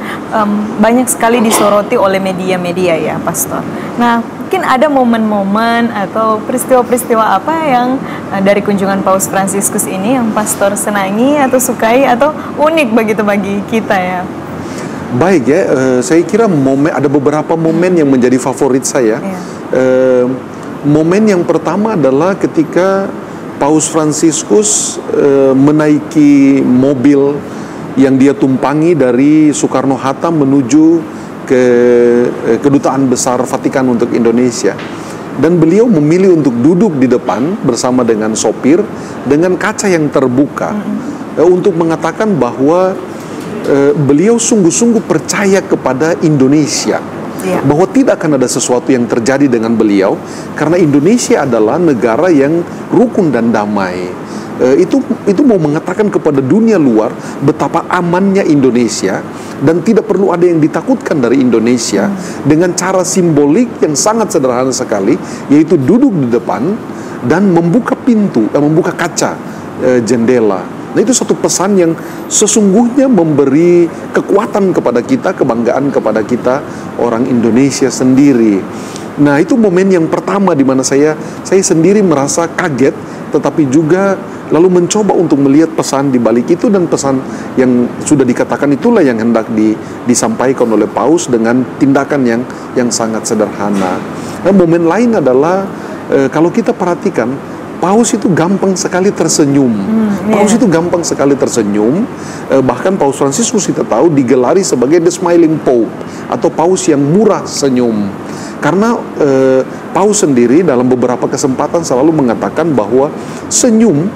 banyak sekali disoroti oleh media-media ya Pastor. Nah, mungkin ada momen-momen atau peristiwa-peristiwa apa yang dari kunjungan Paus Fransiskus ini yang Pastor senangi atau sukai atau unik begitu bagi kita ya? Baik ya, saya kira ada beberapa momen yang menjadi favorit saya. Momen yang pertama adalah ketika Paus Fransiskus menaiki mobil yang dia tumpangi dari Soekarno-Hatta menuju ke Kedutaan Besar Vatikan untuk Indonesia. Dan beliau memilih untuk duduk di depan bersama dengan sopir dengan kaca yang terbuka untuk mengatakan bahwa beliau sungguh-sungguh percaya kepada Indonesia, bahwa tidak akan ada sesuatu yang terjadi dengan beliau karena Indonesia adalah negara yang rukun dan damai. Itu mau mengatakan kepada dunia luar betapa amannya Indonesia dan tidak perlu ada yang ditakutkan dari Indonesia, dengan cara simbolik yang sangat sederhana sekali, yaitu duduk di depan dan membuka pintu, membuka kaca jendela. Nah, itu satu pesan yang sesungguhnya memberi kekuatan kepada kita, kebanggaan kepada kita orang Indonesia sendiri. Nah, itu momen yang pertama di mana saya sendiri merasa kaget, tetapi juga lalu mencoba untuk melihat pesan di balik itu, dan pesan yang sudah dikatakan itulah yang hendak disampaikan oleh Paus dengan tindakan yang sangat sederhana. Nah, momen lain adalah kalau kita perhatikan, Paus itu gampang sekali tersenyum. Paus itu gampang sekali tersenyum. Bahkan Paus Fransiskus kita tahu digelari sebagai the smiling Pope, atau Paus yang murah senyum. Karena Paus sendiri dalam beberapa kesempatan selalu mengatakan bahwa senyum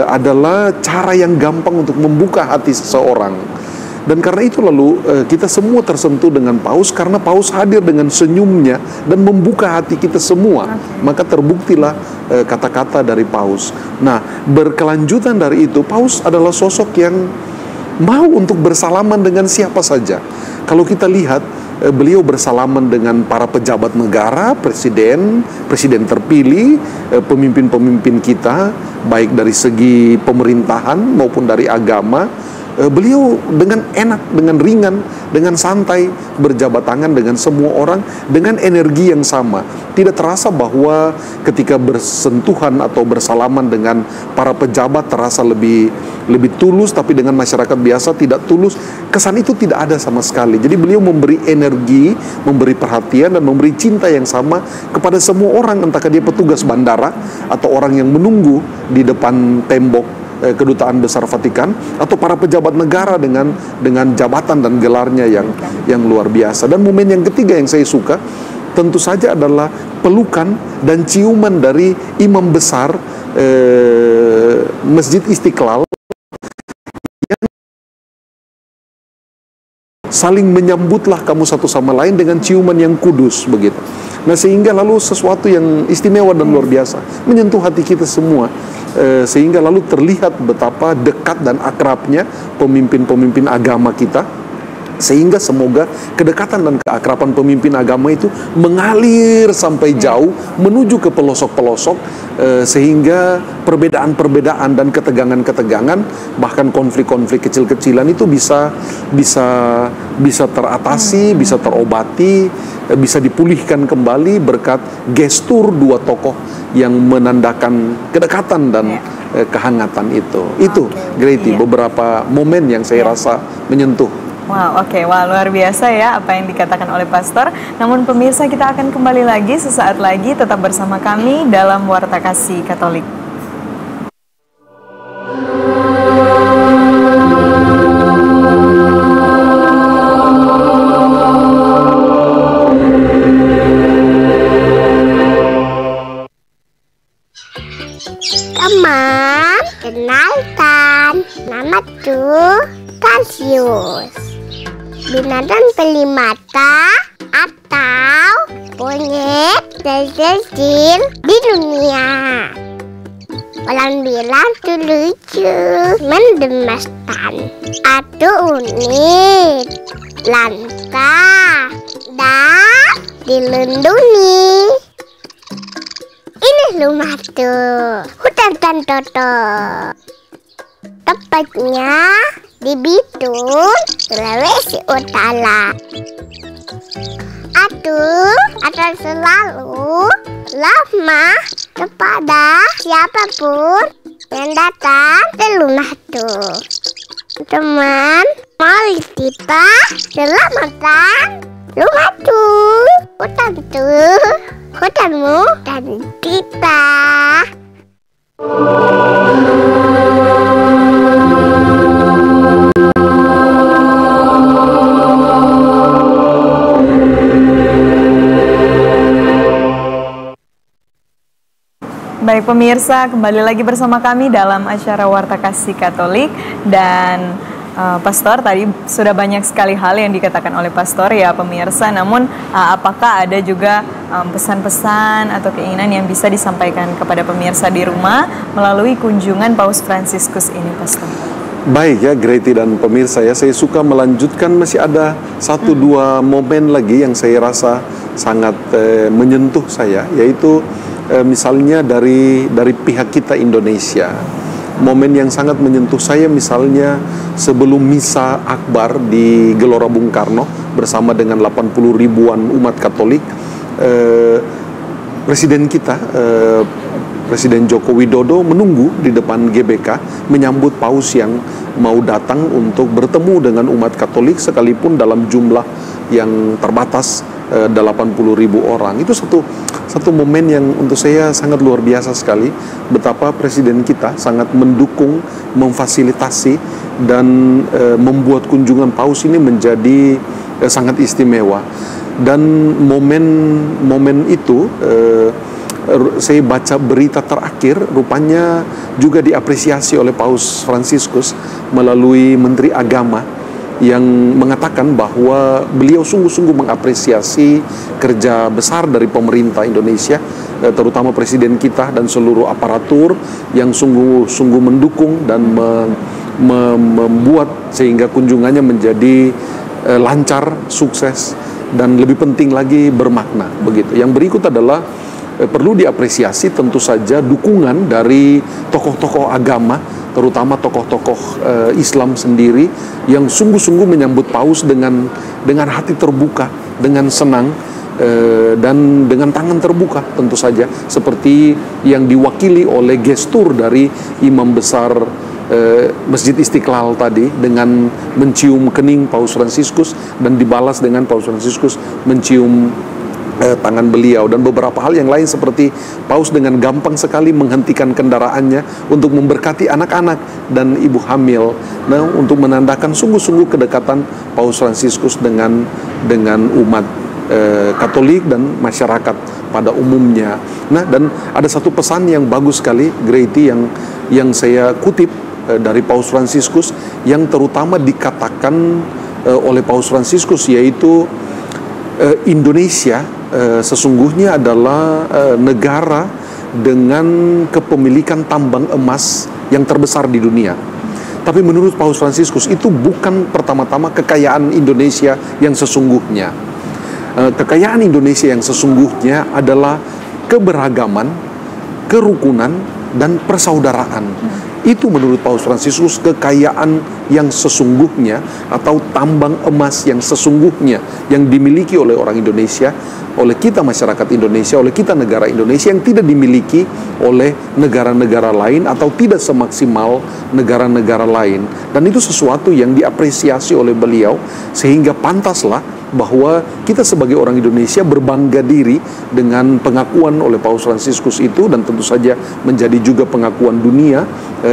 adalah cara yang gampang untuk membuka hati seseorang. Dan karena itu lalu kita semua tersentuh dengan Paus, karena Paus hadir dengan senyumnya dan membuka hati kita semua. Maka terbuktilah kata-kata dari Paus. Nah, berkelanjutan dari itu, Paus adalah sosok yang mau untuk bersalaman dengan siapa saja. Kalau kita lihat, beliau bersalaman dengan para pejabat negara, presiden terpilih, pemimpin-pemimpin kita, baik dari segi pemerintahan maupun dari agama. Beliau dengan enak, dengan ringan, dengan santai berjabat tangan dengan semua orang dengan energi yang sama. Tidak terasa bahwa ketika bersentuhan atau bersalaman dengan para pejabat terasa lebih tulus, tapi dengan masyarakat biasa tidak tulus. Kesan itu tidak ada sama sekali. Jadi beliau memberi energi, memberi perhatian, dan memberi cinta yang sama kepada semua orang, entahkah dia petugas bandara atau orang yang menunggu di depan tembok Kedutaan Besar Vatikan, atau para pejabat negara dengan jabatan dan gelarnya yang luar biasa. Dan momen yang ketiga yang saya suka tentu saja adalah pelukan dan ciuman dari imam besar Masjid Istiqlal yang saling menyambutlah kamu satu sama lain dengan ciuman yang kudus begitu. Nah, sehingga lalu sesuatu yang istimewa dan luar biasa menyentuh hati kita semua, sehingga lalu terlihat betapa dekat dan akrabnya pemimpin-pemimpin agama kita Sehingga semoga kedekatan dan keakraban pemimpin agama itu mengalir sampai jauh menuju ke pelosok-pelosok, sehingga perbedaan-perbedaan dan ketegangan-ketegangan, bahkan konflik-konflik kecil-kecilan itu bisa teratasi, bisa terobati, bisa dipulihkan kembali berkat gestur dua tokoh yang menandakan kedekatan dan kehangatan itu. Itu Greti, beberapa momen yang saya rasa menyentuh. Wow, wah luar biasa ya apa yang dikatakan oleh Pastor. Namun pemirsa, kita akan kembali lagi sesaat lagi, tetap bersama kami dalam Warta Kasih Katolik. Teman, kenalkan, namaku Cassius, binatang pelimata atau monyet terkecil di dunia. Orang bilang itu lucu, mengemaskan, atau unik, langka, dan dilindungi. Ini rumahku, hutan Tantoto. Tepatnya di Bitung, Sulawesi Utara. Aku akan selalu ramah kepada siapapun yang datang ke rumahku. Teman, mari kita selamatkan rumahku, hutanku, hutanmu, dan kita. Baik pemirsa, kembali lagi bersama kami dalam acara Warta Kasih Katolik. Dan Pastor, tadi sudah banyak sekali hal yang dikatakan oleh Pastor ya pemirsa. Namun apakah ada juga pesan-pesan atau keinginan yang bisa disampaikan kepada pemirsa di rumah melalui kunjungan Paus Fransiskus ini, Pastor? Baik ya Greti dan pemirsa ya, saya suka melanjutkan, masih ada satu dua momen lagi yang saya rasa sangat menyentuh saya, yaitu misalnya dari pihak kita Indonesia. Momen yang sangat menyentuh saya misalnya sebelum Misa Akbar di Gelora Bung Karno bersama dengan 80 ribuan umat Katolik, Presiden kita, Presiden Joko Widodo menunggu di depan GBK menyambut Paus yang mau datang untuk bertemu dengan umat Katolik sekalipun dalam jumlah yang terbatas 80 ribu orang. Itu satu momen yang untuk saya sangat luar biasa sekali, betapa Presiden kita sangat mendukung, memfasilitasi, dan membuat kunjungan Paus ini menjadi sangat istimewa. Dan momen itu saya baca berita terakhir, rupanya juga diapresiasi oleh Paus Fransiskus melalui Menteri Agama yang mengatakan bahwa beliau sungguh-sungguh mengapresiasi kerja besar dari pemerintah Indonesia, terutama Presiden kita dan seluruh aparatur yang sungguh-sungguh mendukung dan membuat sehingga kunjungannya menjadi lancar, sukses, dan lebih penting lagi bermakna begitu. Yang berikut adalah perlu diapresiasi tentu saja dukungan dari tokoh-tokoh agama, terutama tokoh-tokoh Islam sendiri yang sungguh-sungguh menyambut Paus dengan hati terbuka, dengan senang, dan dengan tangan terbuka tentu saja, seperti yang diwakili oleh gestur dari Imam Besar Masjid Istiqlal tadi dengan mencium kening Paus Fransiskus dan dibalas dengan Paus Fransiskus mencium tangan beliau, dan beberapa hal yang lain seperti Paus dengan gampang sekali menghentikan kendaraannya untuk memberkati anak-anak dan ibu hamil, untuk menandakan sungguh-sungguh kedekatan Paus Fransiskus dengan umat Katolik dan masyarakat pada umumnya. Dan ada satu pesan yang bagus sekali, Greti, yang saya kutip dari Paus Fransiskus, yang terutama dikatakan oleh Paus Fransiskus, yaitu Indonesia sesungguhnya adalah negara dengan kepemilikan tambang emas yang terbesar di dunia. Tapi menurut Paus Fransiskus itu bukan pertama-tama kekayaan Indonesia yang sesungguhnya. Kekayaan Indonesia yang sesungguhnya adalah keberagaman, kerukunan, dan persaudaraan. Itu menurut Paus Fransiskus kekayaan yang sesungguhnya atau tambang emas yang sesungguhnya yang dimiliki oleh orang Indonesia, oleh kita masyarakat Indonesia, oleh kita negara Indonesia, yang tidak dimiliki oleh negara-negara lain atau tidak semaksimal negara-negara lain. Dan itu sesuatu yang diapresiasi oleh beliau, sehingga pantaslah bahwa kita sebagai orang Indonesia berbangga diri dengan pengakuan oleh Paus Fransiskus itu, dan tentu saja menjadi juga pengakuan dunia,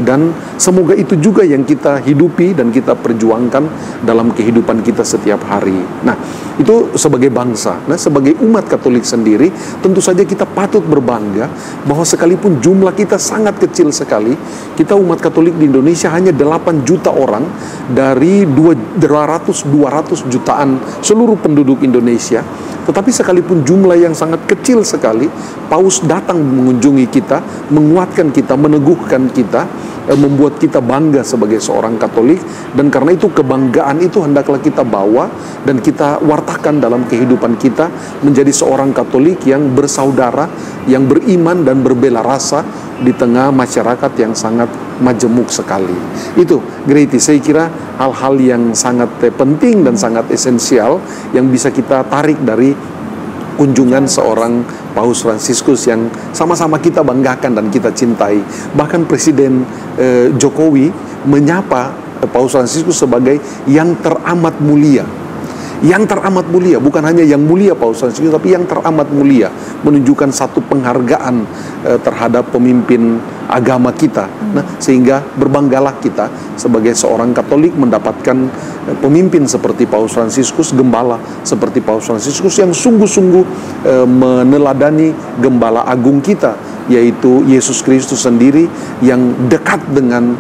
dan semoga itu juga yang kita hidupi dan kita perjuangkan dalam kehidupan kita setiap hari. Nah, itu sebagai bangsa. Nah, sebagai umat Katolik sendiri, tentu saja kita patut berbangga bahwa sekalipun jumlah kita sangat kecil sekali, kita umat Katolik di Indonesia hanya 8 juta orang dari 200 jutaan seluruh penduduk Indonesia. Tetapi sekalipun jumlah yang sangat kecil sekali, Paus datang mengunjungi kita, menguatkan kita, meneguhkan kita, membuat kita bangga sebagai seorang Katolik. Dan karena itu kebanggaan itu hendaklah kita bawa dan kita wartakan dalam kehidupan kita, menjadi seorang Katolik yang bersaudara, yang beriman dan berbela rasa di tengah masyarakat yang sangat majemuk sekali. Itu Greti, saya kira hal-hal yang sangat penting dan sangat esensial yang bisa kita tarik dari kunjungan seorang Paus Fransiskus yang sama-sama kita banggakan dan kita cintai. Bahkan Presiden Jokowi menyapa Paus Fransiskus sebagai yang teramat mulia. Yang teramat mulia, bukan hanya yang mulia Paus Fransiskus, tapi yang teramat mulia, menunjukkan satu penghargaan terhadap pemimpin agama kita. Nah, sehingga berbanggalah kita sebagai seorang Katolik mendapatkan pemimpin seperti Paus Fransiskus, gembala seperti Paus Fransiskus yang sungguh-sungguh meneladani gembala agung kita, yaitu Yesus Kristus sendiri, yang dekat dengan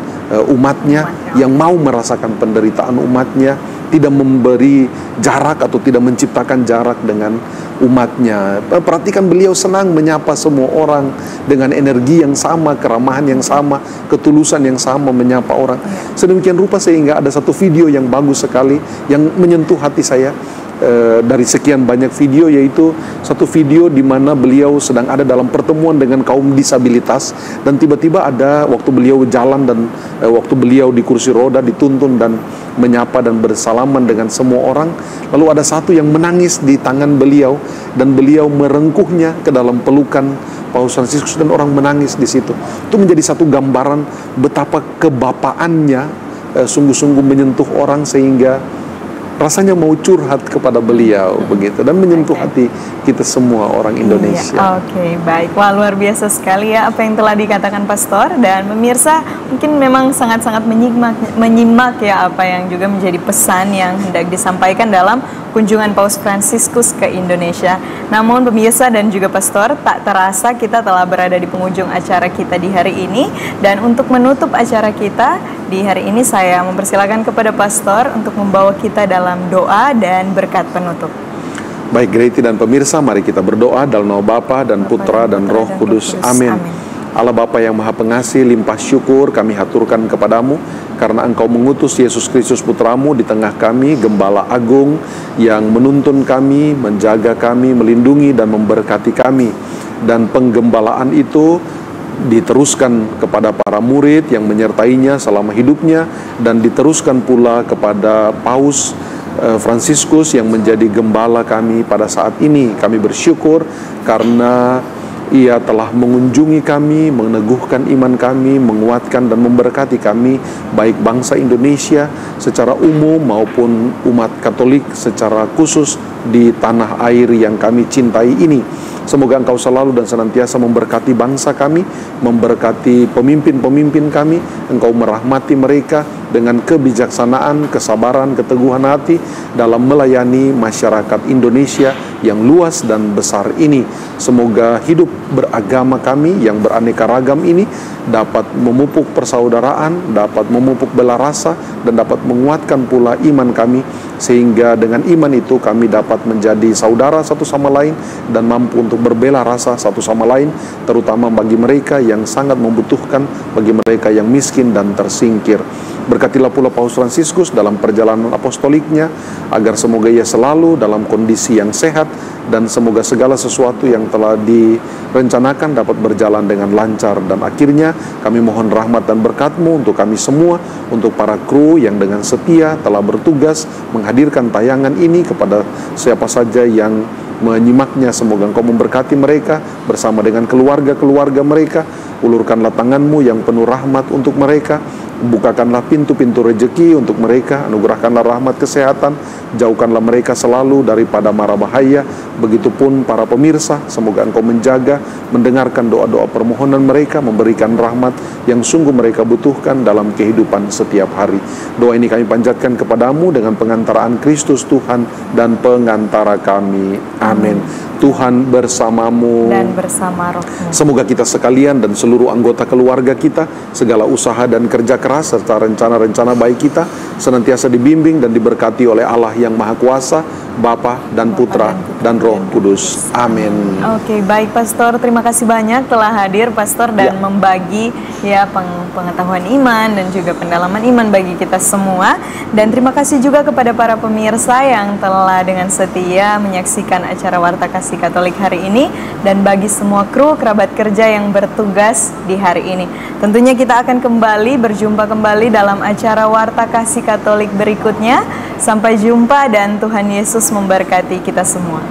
umatnya, yang mau merasakan penderitaan umatnya, tidak memberi jarak atau tidak menciptakan jarak dengan umatnya. Perhatikan, beliau senang menyapa semua orang dengan energi yang sama, keramahan yang sama, ketulusan yang sama menyapa orang. Sedemikian rupa sehingga ada satu video yang bagus sekali yang menyentuh hati saya dari sekian banyak video, yaitu satu video di mana beliau sedang ada dalam pertemuan dengan kaum disabilitas, dan tiba-tiba ada waktu beliau jalan dan waktu beliau di kursi roda dituntun dan menyapa dan bersalaman dengan semua orang, lalu ada satu yang menangis di tangan beliau dan beliau merengkuhnya ke dalam pelukan Paus Fransiskus dan orang menangis di situ. Itu menjadi satu gambaran betapa kebapaannya sungguh-sungguh menyentuh orang, sehingga rasanya mau curhat kepada beliau begitu, dan menyentuh hati kita semua orang Indonesia. Oke, baik. Wah, luar biasa sekali ya apa yang telah dikatakan Pastor, dan pemirsa mungkin memang sangat-sangat menyimak ya apa yang juga menjadi pesan yang hendak disampaikan dalam kunjungan Paus Fransiskus ke Indonesia. Namun pemirsa dan juga Pastor, tak terasa kita telah berada di penghujung acara kita di hari ini, dan untuk menutup acara kita di hari ini saya mempersilakan kepada Pastor untuk membawa kita dalam doa dan berkat penutup. Baik Greti dan pemirsa, mari kita berdoa dalam nama Bapa dan Putra dan Roh Kudus. Amin. Allah Bapa yang Maha Pengasih, limpah syukur kami haturkan kepadamu karena Engkau mengutus Yesus Kristus Putramu di tengah kami, Gembala Agung yang menuntun kami, menjaga kami, melindungi dan memberkati kami. Dan penggembalaan itu diteruskan kepada para murid yang menyertainya selama hidupnya, dan diteruskan pula kepada Paus Fransiskus yang menjadi gembala kami pada saat ini. Kami bersyukur karena ia telah mengunjungi kami, meneguhkan iman kami, menguatkan dan memberkati kami, baik bangsa Indonesia secara umum maupun umat Katolik secara khusus di tanah air yang kami cintai ini. Semoga Engkau selalu dan senantiasa memberkati bangsa kami, memberkati pemimpin-pemimpin kami. Engkau merahmati mereka dengan kebijaksanaan, kesabaran, keteguhan hati dalam melayani masyarakat Indonesia yang luas dan besar ini. Semoga hidup beragama kami yang beraneka ragam ini dapat memupuk persaudaraan, dapat memupuk bela rasa, dan dapat menguatkan pula iman kami, sehingga dengan iman itu kami dapat menjadi saudara satu sama lain dan mampu untuk berbela rasa satu sama lain, terutama bagi mereka yang sangat membutuhkan, bagi mereka yang miskin dan tersingkir. Berkatilah pula Paus Fransiskus dalam perjalanan apostoliknya, agar semoga ia selalu dalam kondisi yang sehat, dan semoga segala sesuatu yang telah direncanakan dapat berjalan dengan lancar. Dan akhirnya kami mohon rahmat dan berkat-Mu untuk kami semua, untuk para kru yang dengan setia telah bertugas menghadirkan tayangan ini kepada siapa saja yang menyimaknya. Semoga Engkau memberkati mereka bersama dengan keluarga-keluarga mereka. Ulurkanlah tangan-Mu yang penuh rahmat untuk mereka, bukakanlah pintu-pintu rejeki untuk mereka, anugerahkanlah rahmat kesehatan, jauhkanlah mereka selalu daripada mara bahaya. Begitupun para pemirsa, semoga Engkau menjaga, mendengarkan doa-doa permohonan mereka, memberikan rahmat yang sungguh mereka butuhkan dalam kehidupan setiap hari. Doa ini kami panjatkan kepadamu dengan pengantaraan Kristus Tuhan dan pengantara kami. Amin. Tuhan bersamamu dan bersama rohmu. Semoga kita sekalian dan seluruh anggota keluarga kita, segala usaha dan kerja keras serta rencana-rencana baik kita senantiasa dibimbing dan diberkati oleh Allah yang Maha Kuasa, Bapa dan Putra dan Roh Kudus. Amin. Oke, baik Pastor, terima kasih banyak telah hadir Pastor dan membagi pengetahuan iman dan juga pendalaman iman bagi kita semua. Dan terima kasih juga kepada para pemirsa yang telah dengan setia menyaksikan acara Warta Kasih Katolik hari ini, dan bagi semua kru kerabat kerja yang bertugas di hari ini. Tentunya kita akan kembali berjumpa kembali dalam acara Warta Kasih Katolik berikutnya. Sampai jumpa dan Tuhan Yesus memberkati kita semua.